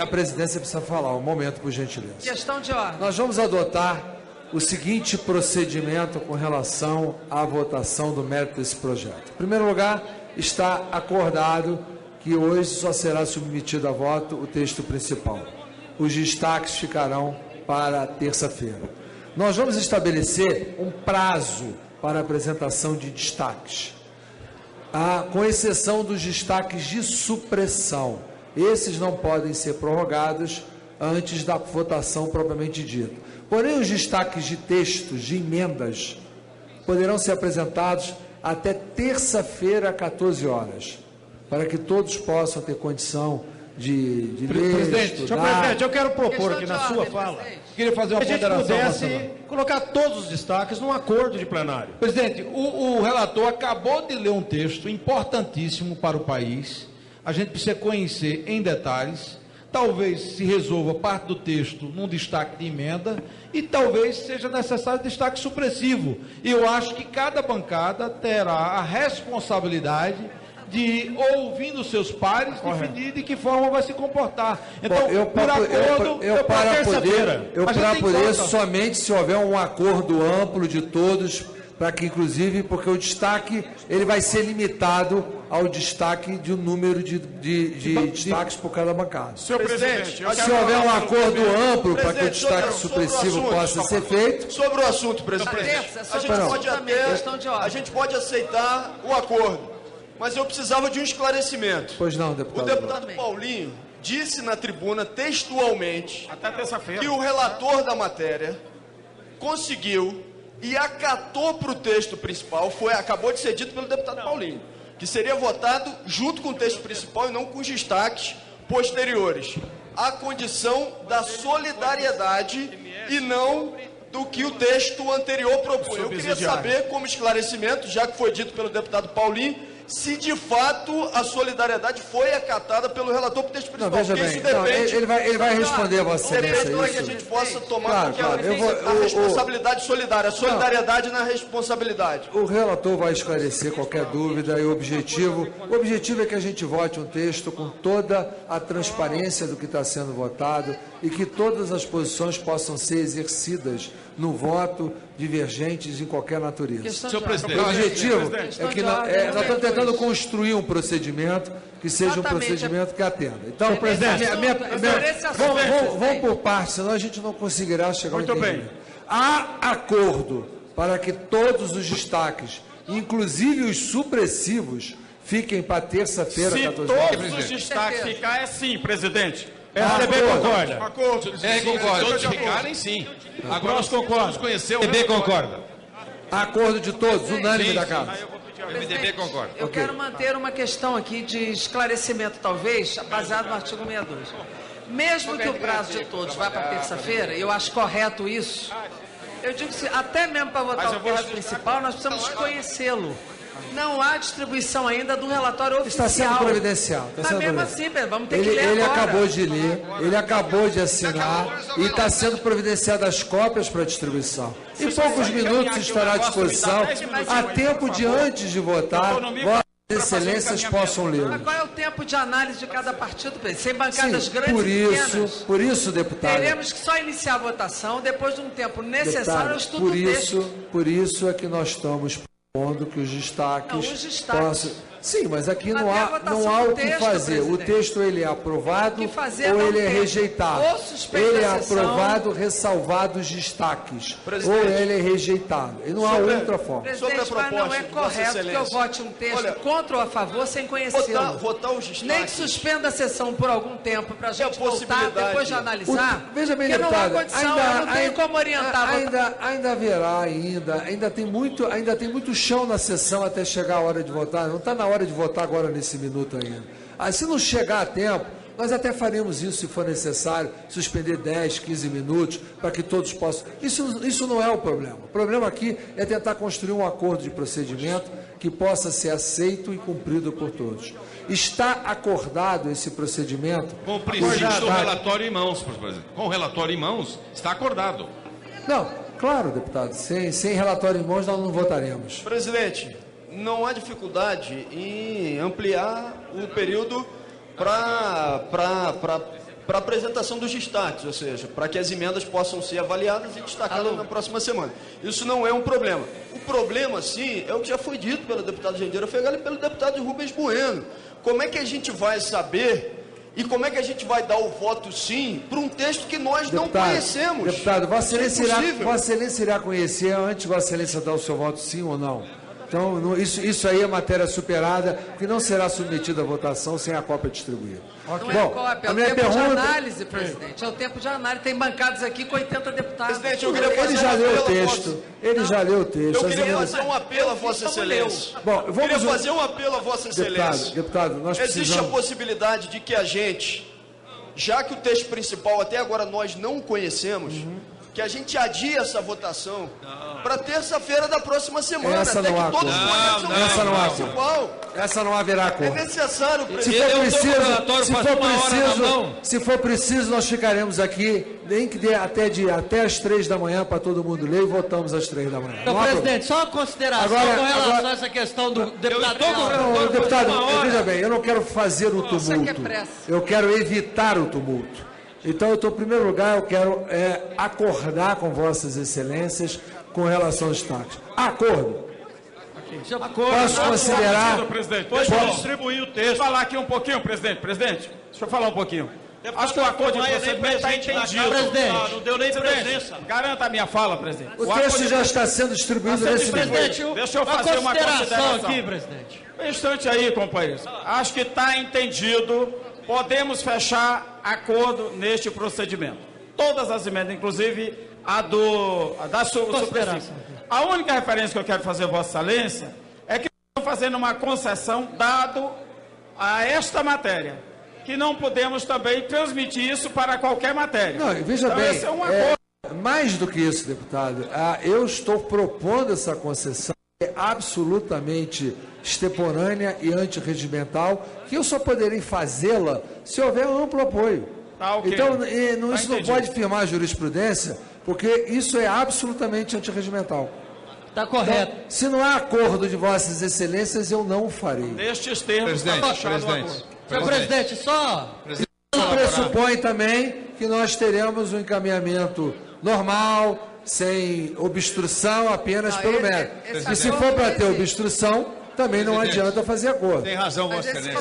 a presidência precisa falar. Um momento, por gentileza. Questão de ordem. Nós vamos adotar o seguinte procedimento com relação à votação do mérito desse projeto. Em primeiro lugar, está acordado que hoje só será submetido a voto o texto principal. Os destaques ficarão para terça-feira. Nós vamos estabelecer um prazo para a apresentação de destaques, com exceção dos destaques de supressão. Esses não podem ser prorrogados antes da votação propriamente dita. Porém, os destaques de textos, de emendas, poderão ser apresentados até terça-feira, 14 horas, para que todos possam ter condição de ler, presidente, senhor presidente, eu quero propor aqui na sua fala, queria fazer uma ponderação. Se a gente pudesse colocar todos os destaques num acordo de plenário. Presidente, o relator acabou de ler um texto importantíssimo para o país. A gente precisa conhecer em detalhes. Talvez se resolva parte do texto num destaque de emenda e talvez seja necessário destaque supressivo. E eu acho que cada bancada terá a responsabilidade de, ouvindo seus pares, definir de que forma vai se comportar. Então, por acordo, para poder somente se houver um acordo amplo de todos, para que, inclusive, porque o destaque ele vai ser limitado ao destaque de um número de destaques por cada bancada. Senhor presidente, se houver um acordo amplo para que o destaque supressivo possa ser feito. Sobre o assunto, presidente, a gente pode aceitar o acordo. Mas eu precisava de um esclarecimento. Pois não, deputado. O deputado Paulinho disse na tribuna textualmente que o relator da matéria conseguiu e acatou para o texto principal, acabou de ser dito pelo deputado Paulinho, que seria votado junto com o texto principal e não com os destaques posteriores. A condição da solidariedade e não do que o texto anterior propunha. Eu queria saber, como esclarecimento, já que foi dito pelo deputado Paulinho, se de fato a solidariedade foi acatada pelo relator para o texto principal. Não, veja bem, ele vai responder a Vossa Excelência. Depende para que a gente possa tomar a responsabilidade solidária, a solidariedade na responsabilidade. O relator vai esclarecer qualquer dúvida e o objetivo é que a gente vote um texto com toda a transparência do que está sendo votado e que todas as posições possam ser exercidas no voto, divergentes em qualquer natureza. Senhor presidente, o objetivo é que nós estamos tentando construir um procedimento que seja um procedimento que atenda. Então, presidente, vamos por partes, senão a gente não conseguirá chegar ao entendimento. Há acordo para que todos os destaques, inclusive os supressivos, fiquem para terça-feira, 14 horas. Se todos os destaques ficar, é sim, presidente. PSDB concorda. Acordo. Concorda. Todos ficarem, sim. Agora nós concordamos. O PSDB concorda. Acordo de todos, unânime da Casa. O MDB concorda. Eu quero manter uma questão aqui de esclarecimento, talvez, baseado no artigo 62. Mesmo que o prazo de todos vá para terça-feira, eu acho correto isso. Eu digo que até mesmo para votar o texto principal, nós precisamos conhecê-lo. Não há distribuição ainda do relatório oficial. Está sendo providencial. Mas mesmo assim, Pedro, vamos ter que ler agora. Ele acabou de ler, ele acabou de assinar e está sendo providenciadas as cópias para distribuição. Em poucos minutos estará à disposição, a tempo de antes de votar, Vossas Excelências possam ler. Mas qual é o tempo de análise de cada partido, Pedro? Sem bancadas grandes e pequenas? Por isso, deputado. Teremos que só iniciar a votação depois de um tempo necessário ao estudo do texto. Por isso é que nós estamos propondo que os destaques possam... Sim, mas aqui não há o que fazer. Presidente. O texto ele é aprovado ou ele é rejeitado. Ele é aprovado, ressalvado os destaques. Presidente, ou ele é rejeitado. E não há outra forma. Presidente, mas não é correto que eu vote um texto contra ou a favor sem conhecê-lo. Votar os destaques. Nem que suspenda a sessão por algum tempo para a gente voltar, depois de analisar. Veja bem, porque deputado, não há condição, eu não tenho como orientar. Ainda haverá, ainda tem muito chão na sessão até chegar a hora de votar. Não está na hora de votar agora nesse minuto ainda. Se não chegar a tempo, Nós até faremos isso se for necessário, suspender 10, 15 minutos, para que todos possam... Isso não é o problema. O problema aqui é tentar construir um acordo de procedimento que possa ser aceito e cumprido por todos. Está acordado esse procedimento? Com o princípio do relatório em mãos, presidente. Com o relatório em mãos, está acordado. Não, claro, deputado. Sem relatório em mãos, nós não votaremos. Presidente, não há dificuldade em ampliar o período para apresentação dos destaques, ou seja, para que as emendas possam ser avaliadas e destacadas na próxima semana. Isso não é um problema. O problema, sim, é o que já foi dito pela deputada Jandeira Fegali e pelo deputado Rubens Bueno. Como é que a gente vai saber e como é que a gente vai dar o voto sim para um texto que nós não conhecemos? Deputado, Vossa Excelência irá conhecer antes de Vossa Excelência dar o seu voto sim ou não? Então, isso aí é matéria superada, que não será submetida à votação sem a cópia distribuída. Não é a cópia, é o tempo de análise, presidente. É o tempo de análise. Tem bancados aqui com 80 deputados. Presidente, eu queria fazer Ele já leu o texto. Ele já leu o texto. Eu queria fazer um apelo a Vossa Excelência. Bom, eu queria fazer um apelo a Vossa Excelência. Deputado, nós precisamos... Existe a possibilidade de que a gente, já que o texto principal até agora nós não conhecemos, que a gente adie essa votação para terça-feira da próxima semana. Essa não há acordo. Essa não haverá acordo. É necessário, presidente. Se for preciso, nós ficaremos aqui, nem que dê até às 3 da manhã para todo mundo ler e votamos às 3 da manhã. Então, presidente, só uma consideração com relação a essa questão do deputado. Deputado, veja bem, eu não quero fazer o tumulto. Eu quero evitar o tumulto. Então, em primeiro lugar, eu quero acordar com Vossas Excelências com relação aos destaques. Acordo. Posso considerar... Presidente, deixa eu distribuir o texto. Deixa eu falar aqui um pouquinho, presidente. Presidente, deixa eu falar um pouquinho. Acho que o acordo de procedimento está entendido. Presidente, não deu nem presença. Garanta a minha fala, presidente. O texto já está sendo distribuído nesse momento. Deixa eu fazer uma consideração aqui, presidente. Um instante aí, companheiros. Acho que está entendido. Podemos fechar acordo neste procedimento. Todas as emendas, inclusive da supressão. A única referência que eu quero fazer, Vossa Excelência, é que estamos fazendo uma concessão dado a esta matéria, que não podemos também transmitir isso para qualquer matéria. Não, veja bem, esse é um acordo. Mais do que isso, deputado, eu estou propondo essa concessão absolutamente extemporânea e antirregimental, que eu só poderei fazê-la se houver amplo apoio. Okay. Então, isso não pode firmar a jurisprudência, porque isso é absolutamente antirregimental. Está correto. Então, se não há acordo de Vossas Excelências, eu não o farei. Nestes termos, presidente. Senhor presidente, só... Isso pressupõe também que nós teremos um encaminhamento normal, sem obstrução, apenas pelo mérito. E se for para ter obstrução, também não adianta fazer acordo. Tem razão, Vossa Excelência.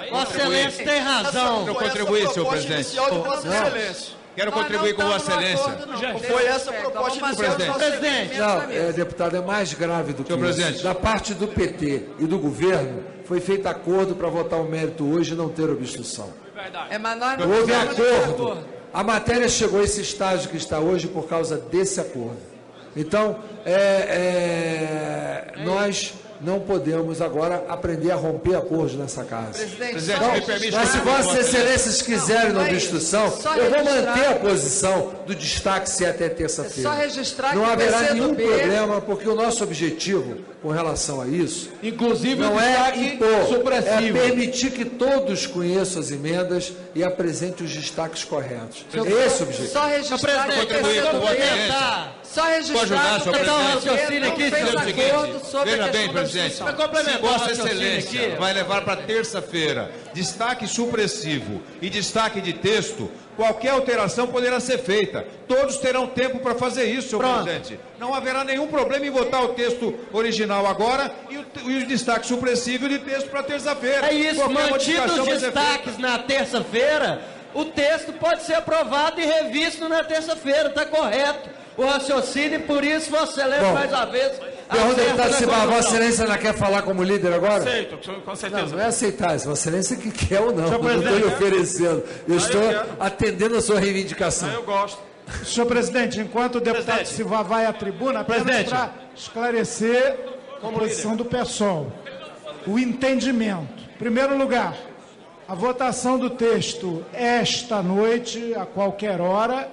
Vossa Excelência tem razão. Quero contribuir, senhor presidente. Quero contribuir com Vossa Excelência. Foi essa a proposta do presidente. Não, deputado, é mais grave do que isso. Da parte do PT e do governo, foi feito acordo para votar o mérito hoje e não ter obstrução. Houve acordo. A matéria chegou a esse estágio que está hoje por causa desse acordo. Então, nós não podemos agora aprender a romper acordos nessa casa. Presidente, me permite... Mas se Vossas Excelências quiserem na obstrução, eu vou manter a posição do destaque se até terça-feira. Não haverá nenhum problema, porque o nosso objetivo com relação a isso, inclusive, não é impor, é permitir que todos conheçam as emendas e apresentem os destaques corretos. É esse o objetivo. Só registrar que só registrar que o raciocínio aqui, veja bem, presidente, se Vossa Excelência vai levar para terça-feira destaque supressivo e destaque de texto, qualquer alteração poderá ser feita. Todos terão tempo para fazer isso, senhor presidente. Não haverá nenhum problema em votar o texto original agora e o destaque supressivo de texto para terça-feira. É isso, mantidos os destaques na terça-feira, o texto pode ser aprovado e revisto na terça-feira, está correto. O raciocínio, por isso, Vossa Excelência, mais uma vez... Pergunta, deputado Simar, Vossa Excelência ainda quer falar como líder agora? Aceito, com certeza. Não é aceitar, se Vossa Excelência que quer ou não. Eu não estou lhe oferecendo. Eu estou atendendo a sua reivindicação. Eu gosto. Senhor presidente, enquanto o deputado Silva vai à tribuna, apenas para esclarecer a posição do PSOL. O entendimento. Em primeiro lugar, A votação do texto esta noite, a qualquer hora,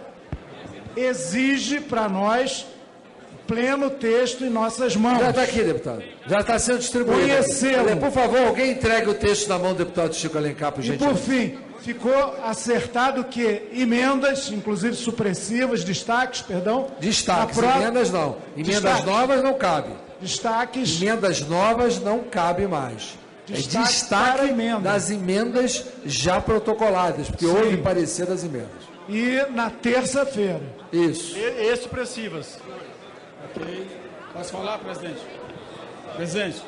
exige para nós pleno texto em nossas mãos. Já está aqui, deputado. Já está sendo distribuído. Conhecê-lo. Por favor, alguém entregue o texto na mão do deputado Chico Alencar, por gentileza. E, por fim, ficou acertado que emendas, inclusive supressivas, destaques, emendas não. Emendas novas não cabe. Destaques. Emendas novas não cabe mais. Destaque das emendas já protocoladas, porque houve parecer das emendas. E na terça-feira. Isso. E supressivas. Ok. Posso falar, presidente? Presidente.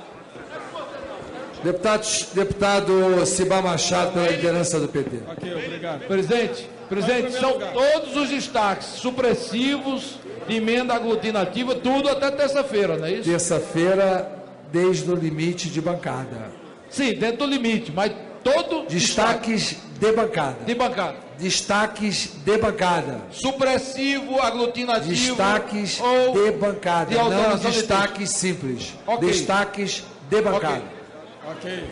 Deputado Cibá Machado, pela liderança do PT. Ok, obrigado. Presidente, são todos os destaques supressivos, de emenda aglutinativa, tudo até terça-feira, não é isso? Terça-feira, desde o limite de bancada. Sim, dentro do limite, mas todo... Destaques de bancada. De bancada. Destaques de bancada. Supressivo, aglutinativo... Destaques ou de bancada, não destaques de simples. Okay. Destaques de bancada. Ok.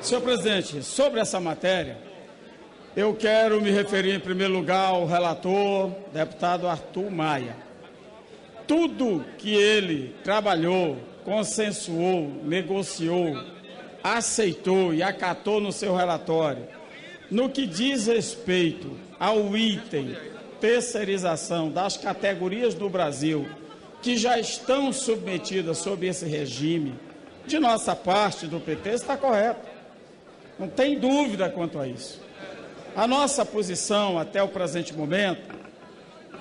Senhor presidente, sobre essa matéria, eu quero me referir em primeiro lugar ao relator, deputado Arthur Maia. Tudo que ele trabalhou, consensuou, negociou, aceitou e acatou no seu relatório, no que diz respeito ao item terceirização das categorias do Brasil que já estão submetidas sob esse regime, de nossa parte, do PT, está correto. Não tem dúvida quanto a isso. A nossa posição, até o presente momento,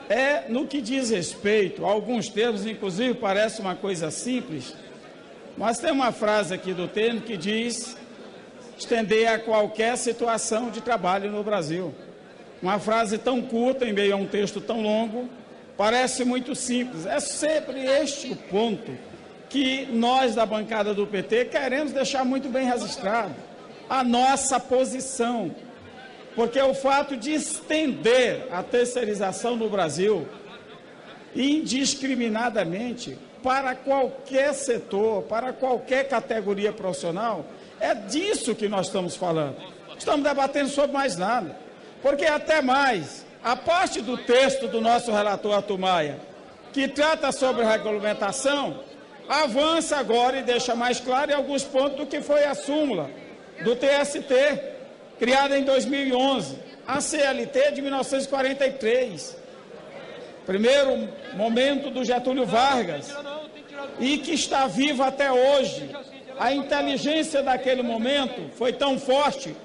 é no que diz respeito a alguns termos, inclusive parece uma coisa simples, mas tem uma frase aqui do termo que diz estender a qualquer situação de trabalho no Brasil. Uma frase tão curta em meio a um texto tão longo, parece muito simples. É sempre este o ponto que nós da bancada do PT queremos deixar muito bem registrado. A nossa posição. Porque o fato de estender a terceirização no Brasil indiscriminadamente para qualquer setor, para qualquer categoria profissional, é disso que nós estamos falando. Estamos debatendo sobre mais nada. Porque até mais, a parte do texto do nosso relator Arthur Maia, que trata sobre regulamentação, avança agora e deixa mais claro em alguns pontos do que foi a súmula do TST, criada em 2011, a CLT de 1943, primeiro momento do Getúlio Vargas, e que está viva até hoje. A inteligência daquele momento foi tão forte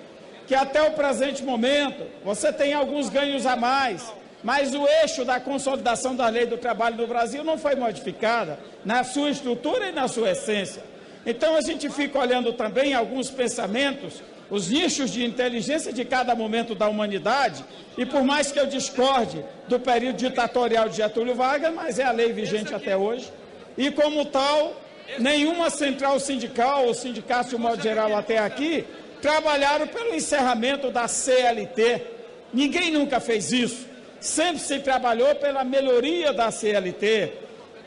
que até o presente momento você tem alguns ganhos a mais, mas o eixo da consolidação da lei do trabalho do Brasil não foi modificada na sua estrutura e na sua essência. Então a gente fica olhando também alguns pensamentos, os nichos de inteligência de cada momento da humanidade, e por mais que eu discorde do período ditatorial de Getúlio Vargas, mas é a lei vigente até hoje, e como tal, nenhuma central sindical ou sindicato de modo geral até aqui trabalharam pelo encerramento da CLT. Ninguém nunca fez isso. Sempre se trabalhou pela melhoria da CLT.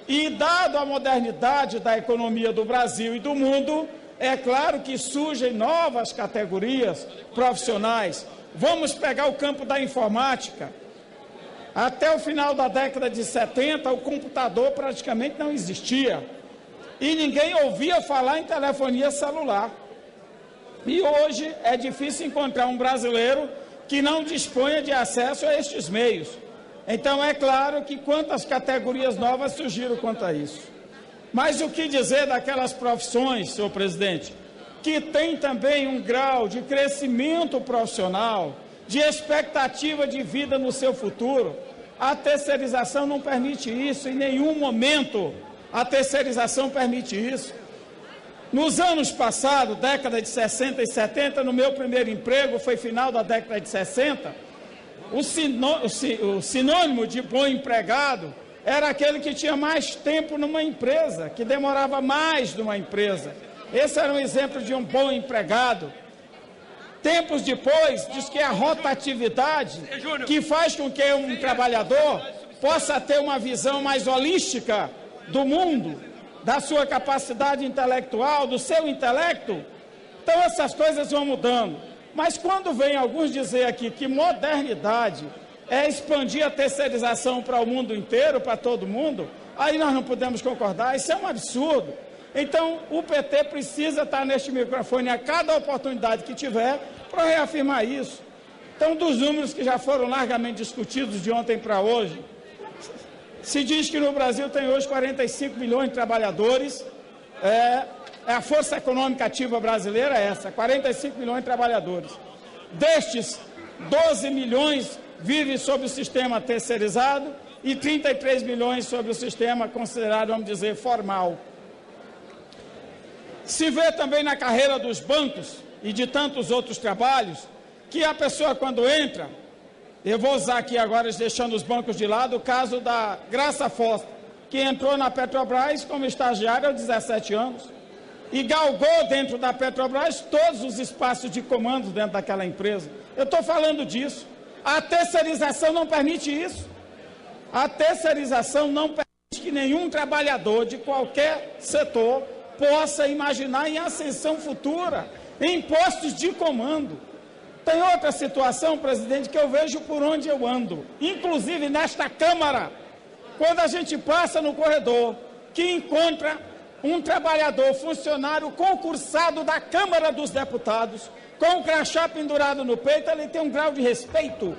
E, dado a modernidade da economia do Brasil e do mundo, é claro que surgem novas categorias profissionais. Vamos pegar o campo da informática. Até o final da década de 70, o computador praticamente não existia. E ninguém ouvia falar em telefonia celular. E hoje é difícil encontrar um brasileiro que não disponha de acesso a estes meios. Então, é claro que quantas categorias novas surgiram quanto a isso. Mas o que dizer daquelas profissões, senhor presidente, que tem também um grau de crescimento profissional, de expectativa de vida no seu futuro? A terceirização não permite isso, em nenhum momento a terceirização permite isso. Nos anos passados, década de 60 e 70, no meu primeiro emprego, foi final da década de 60, o sinônimo de bom empregado era aquele que tinha mais tempo numa empresa, que demorava mais numa empresa. Esse era um exemplo de um bom empregado. Tempos depois, diz que é a rotatividade que faz com que um trabalhador possa ter uma visão mais holística do mundo, da sua capacidade intelectual, do seu intelecto. Então essas coisas vão mudando. Mas quando vem alguns dizer aqui que modernidade é expandir a terceirização para o mundo inteiro, para todo mundo, aí nós não podemos concordar, isso é um absurdo. Então, o PT precisa estar neste microfone a cada oportunidade que tiver para reafirmar isso. Então, dos números que já foram largamente discutidos de ontem para hoje, se diz que no Brasil tem hoje 45 milhões de trabalhadores, a força econômica ativa brasileira é essa, 45 milhões de trabalhadores. Destes, 12 milhões vivem sob o sistema terceirizado e 33 milhões sob o sistema considerado, vamos dizer, formal. Se vê também na carreira dos bancos e de tantos outros trabalhos, que a pessoa quando entra, eu vou usar aqui agora, deixando os bancos de lado, o caso da Graça Foster, que entrou na Petrobras como estagiária aos 17 anos e galgou dentro da Petrobras todos os espaços de comando dentro daquela empresa. Eu estou falando disso. A terceirização não permite isso. A terceirização não permite que nenhum trabalhador de qualquer setor possa imaginar em ascensão futura, em postos de comando. Tem outra situação, presidente, que eu vejo por onde eu ando, inclusive nesta Câmara, quando a gente passa no corredor, que encontra um trabalhador, funcionário concursado da Câmara dos Deputados, com o crachá pendurado no peito, ele tem um grau de respeito.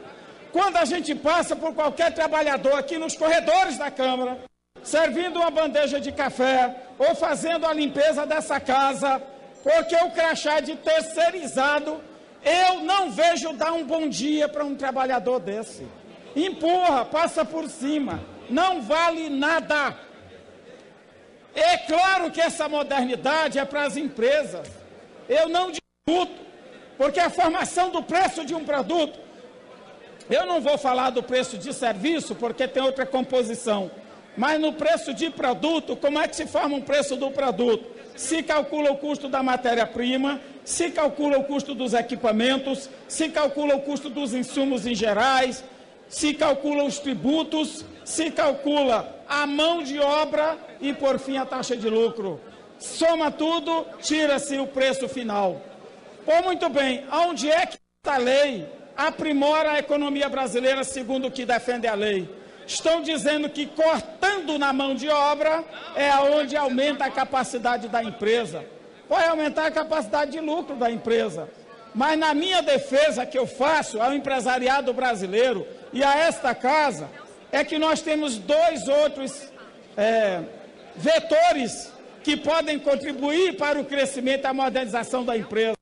Quando a gente passa por qualquer trabalhador aqui nos corredores da Câmara, servindo uma bandeja de café ou fazendo a limpeza dessa casa, porque o crachá de terceirizado, eu não vejo dar um bom dia para um trabalhador desse. Empurra, passa por cima, não vale nada. É claro que essa modernidade é para as empresas. Eu não discuto, porque a formação do preço de um produto, eu não vou falar do preço de serviço, porque tem outra composição, mas no preço de produto, como é que se forma um preço do produto? Se calcula o custo da matéria-prima, se calcula o custo dos equipamentos, se calcula o custo dos insumos em gerais, se calcula os tributos, se calcula a mão de obra e, por fim, a taxa de lucro. Soma tudo, tira-se o preço final. Ou muito bem, aonde é que esta lei aprimora a economia brasileira segundo o que defende a lei? Estão dizendo que cortando na mão de obra é onde aumenta a capacidade da empresa. Pode aumentar a capacidade de lucro da empresa. Mas na minha defesa que eu faço ao empresariado brasileiro e a esta casa, é que nós temos dois outros vetores que podem contribuir para o crescimento e a modernização da empresa.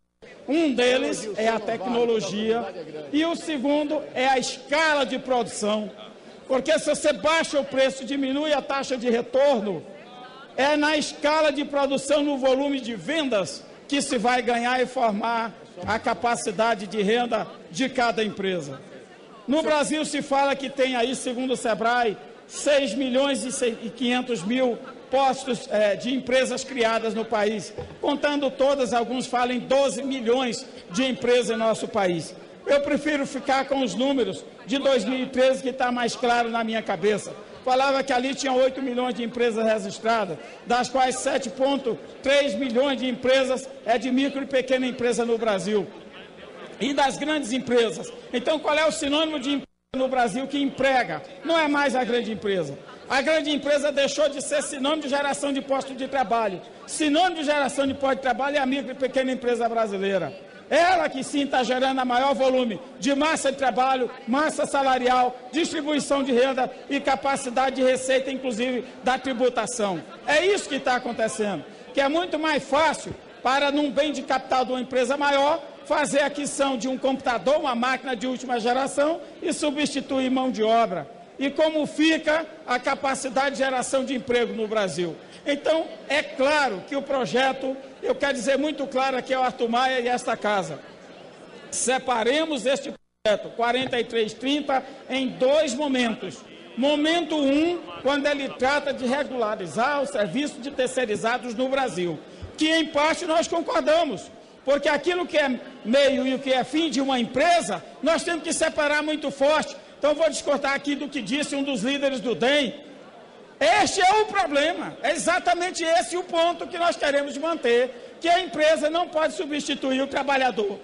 Um deles é a tecnologia e o segundo é a escala de produção. Porque se você baixa o preço, diminui a taxa de retorno, é na escala de produção, no volume de vendas, que se vai ganhar e formar a capacidade de renda de cada empresa. No Brasil se fala que tem aí, segundo o Sebrae, 6 milhões e 500 mil postos de empresas criadas no país. Contando todas, alguns falam em 12 milhões de empresas em nosso país. Eu prefiro ficar com os números de 2013, que está mais claro na minha cabeça. Falava que ali tinha 8 milhões de empresas registradas, das quais 7,3 milhões de empresas é de micro e pequena empresa no Brasil. E das grandes empresas. Então, qual é o sinônimo de empresa no Brasil que emprega? Não é mais a grande empresa. A grande empresa deixou de ser sinônimo de geração de postos de trabalho. Sinônimo de geração de postos de trabalho é a micro e pequena empresa brasileira. Ela que sim está gerando a maior volume de massa de trabalho, massa salarial, distribuição de renda e capacidade de receita, inclusive da tributação. É isso que está acontecendo, que é muito mais fácil para, num bem de capital de uma empresa maior, fazer a aquisição de um computador, uma máquina de última geração e substituir mão de obra. E como fica a capacidade de geração de emprego no Brasil. Então, é claro que o projeto, eu quero dizer muito claro aqui ao Arthur Maia e a esta casa, separemos este projeto 4330 em dois momentos. Momento 1, quando ele trata de regularizar o serviço de terceirizados no Brasil, que em parte nós concordamos, porque aquilo que é meio e o que é fim de uma empresa, nós temos que separar muito forte. Então, vou discordar aqui do que disse um dos líderes do DEM. Este é o problema, é exatamente esse o ponto que nós queremos manter, que a empresa não pode substituir o trabalhador.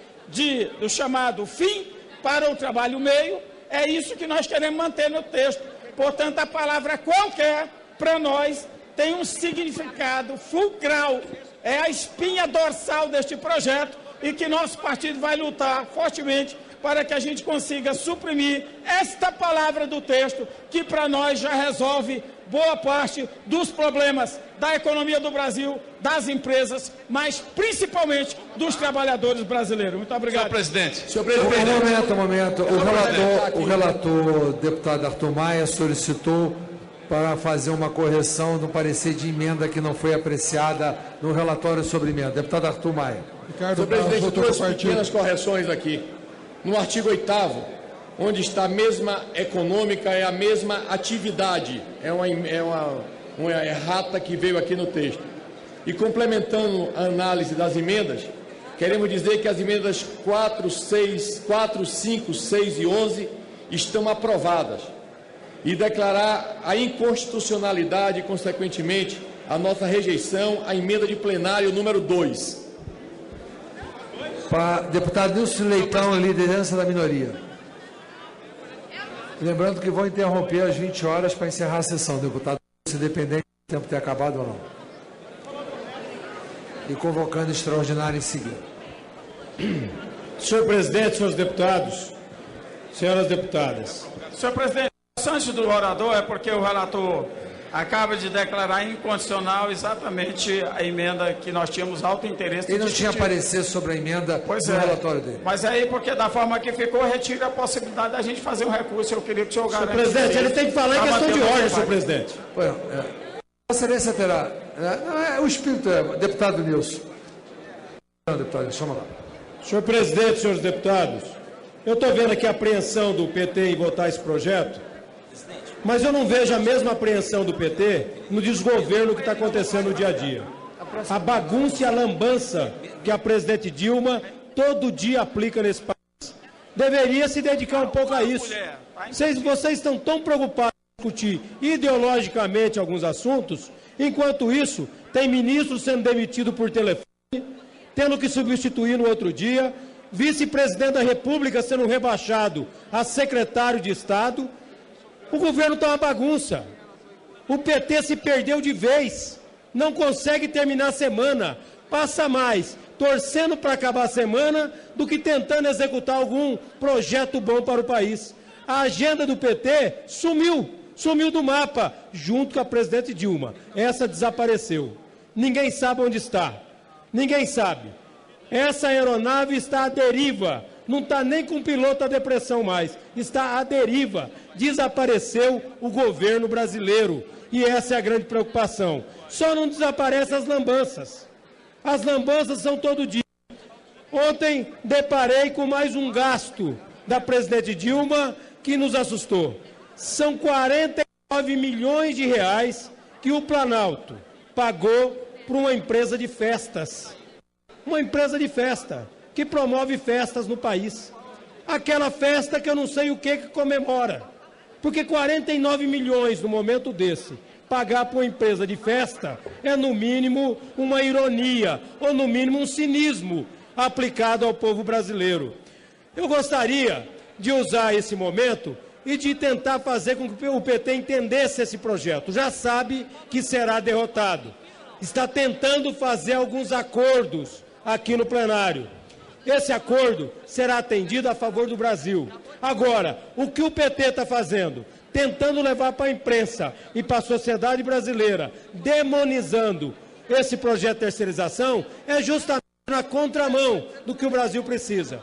do chamado fim para o trabalho meio, é isso que nós queremos manter no texto. Portanto, a palavra qualquer, para nós, tem um significado fulcral, é a espinha dorsal deste projeto e que nosso partido vai lutar fortemente para que a gente consiga suprimir esta palavra do texto, que para nós já resolve boa parte dos problemas da economia do Brasil, das empresas, mas principalmente dos trabalhadores brasileiros. Muito obrigado. Senhor presidente. Senhor presidente. Um momento. O relator, deputado Arthur Maia, solicitou para fazer uma correção no parecer de emenda que não foi apreciada no relatório sobre emenda. Deputado Arthur Maia. Senhor presidente, duas pequenas correções aqui. No artigo 8º, onde está a mesma econômica, é a mesma atividade. É uma errata que veio aqui no texto. E complementando a análise das emendas, queremos dizer que as emendas 4, 5, 6 e 11 estão aprovadas. E declarar a inconstitucionalidade e, consequentemente, a nossa rejeição à emenda de plenário número 2. Para deputado Nilson Leitão, liderança da minoria. Lembrando que vou interromper às 20 horas para encerrar a sessão, deputado, independente do tempo ter acabado ou não. E convocando extraordinário em seguida. Senhor presidente, senhores deputados, senhoras deputadas. Senhor presidente, antes do orador, é porque o relator acaba de declarar incondicional exatamente a emenda que nós tínhamos alto interesse. Ele não tinha parecer sobre a emenda no relatório dele. Mas aí, porque da forma que ficou, retira a possibilidade da gente fazer um recurso. Eu queria que o senhor garantisse. Senhor presidente, ele tem que falar em questão de ordem, senhor presidente. Vossa Excelência terá. O espírito é, deputado Nilson. Deputado, chama lá. Senhor presidente, senhores deputados, eu estou vendo aqui a apreensão do PT em votar esse projeto, mas eu não vejo a mesma apreensão do PT no desgoverno que está acontecendo no dia a dia. A bagunça e a lambança que a presidente Dilma todo dia aplica nesse país. Deveria se dedicar um pouco a isso. Vocês estão tão preocupados em discutir ideologicamente alguns assuntos, enquanto isso, tem ministro sendo demitido por telefone, tendo que substituir no outro dia, vice-presidente da República sendo rebaixado a secretário de Estado. O governo está uma bagunça. O PT se perdeu de vez. Não consegue terminar a semana. Passa mais torcendo para acabar a semana do que tentando executar algum projeto bom para o país. A agenda do PT sumiu do mapa, junto com a presidente Dilma. Essa desapareceu. Ninguém sabe onde está. Ninguém sabe. Essa aeronave está à deriva. Não está nem com piloto à depressão mais. Está à deriva. Desapareceu o governo brasileiro. E essa é a grande preocupação. Só não desaparecem as lambanças. As lambanças são todo dia. Ontem deparei com mais um gasto da presidente Dilma que nos assustou. São 49 milhões de reais que o Planalto pagou para uma empresa de festas. Uma empresa de festa que promove festas no país. Aquela festa que eu não sei o que comemora. Porque 49 milhões no momento desse, pagar para uma empresa de festa, é no mínimo uma ironia, ou no mínimo um cinismo aplicado ao povo brasileiro. Eu gostaria de usar esse momento e de tentar fazer com que o PT entendesse esse projeto. Já sabe que será derrotado. Está tentando fazer alguns acordos aqui no plenário. Esse acordo será atendido a favor do Brasil. Agora, o que o PT está fazendo? Tentando levar para a imprensa e para a sociedade brasileira, demonizando esse projeto de terceirização, é justamente na contramão do que o Brasil precisa.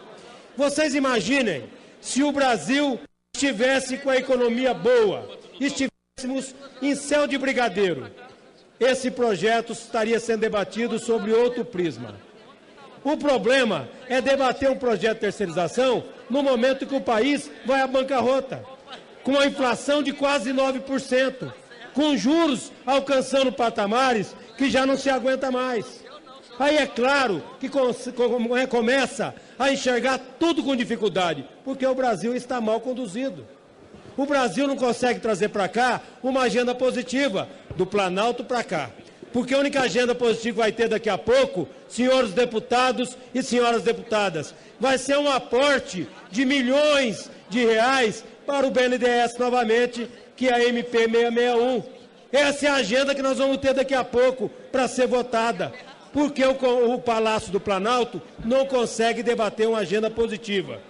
Vocês imaginem se o Brasil estivesse com a economia boa, estivéssemos em céu de brigadeiro. Esse projeto estaria sendo debatido sobre outro prisma. O problema é debater um projeto de terceirização no momento que o país vai à bancarrota, com a inflação de quase 9%, com juros alcançando patamares que já não se aguenta mais. Aí é claro que começa a enxergar tudo com dificuldade, porque o Brasil está mal conduzido. O Brasil não consegue trazer para cá uma agenda positiva, do Planalto para cá. porque a única agenda positiva que vai ter daqui a pouco, senhores deputados e senhoras deputadas, vai ser um aporte de milhões de reais para o BNDES novamente, que é a MP 661. Essa é a agenda que nós vamos ter daqui a pouco para ser votada, porque o Palácio do Planalto não consegue debater uma agenda positiva.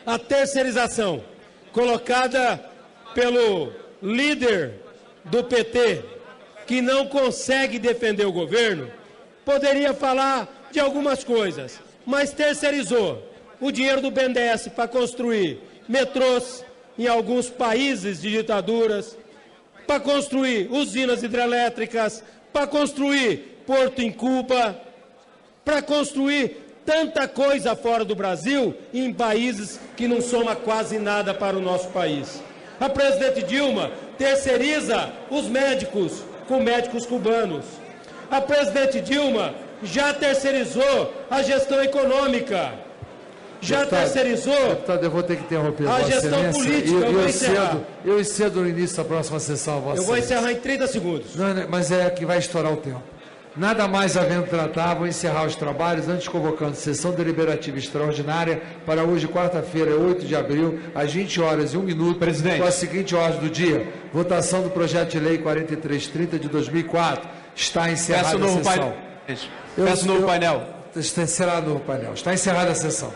A terceirização, colocada pelo líder do PT, que não consegue defender o governo, poderia falar de algumas coisas, mas terceirizou o dinheiro do BNDES para construir metrôs em alguns países de ditaduras, para construir usinas hidrelétricas, para construir porto em Cuba, para construir tanta coisa fora do Brasil e em países que não soma quase nada para o nosso país. A presidente Dilma terceiriza os médicos com médicos cubanos. A presidente Dilma já terceirizou a gestão econômica. Já terceirizou. Deputado, eu vou ter que interromper a gestão política. Eu encedo no início da próxima sessão. Eu vou encerrar em 30 segundos. Não, mas é que vai estourar o tempo. Nada mais havendo tratar, vou encerrar os trabalhos, antes convocando sessão deliberativa extraordinária para hoje, quarta-feira, 8 de abril, às 20 horas e 1 minuto, com a seguinte ordem do dia: votação do projeto de lei 4330 de 2004. Está encerrada a sessão. Peço novo painel. Está encerrado o painel. Está encerrada a sessão.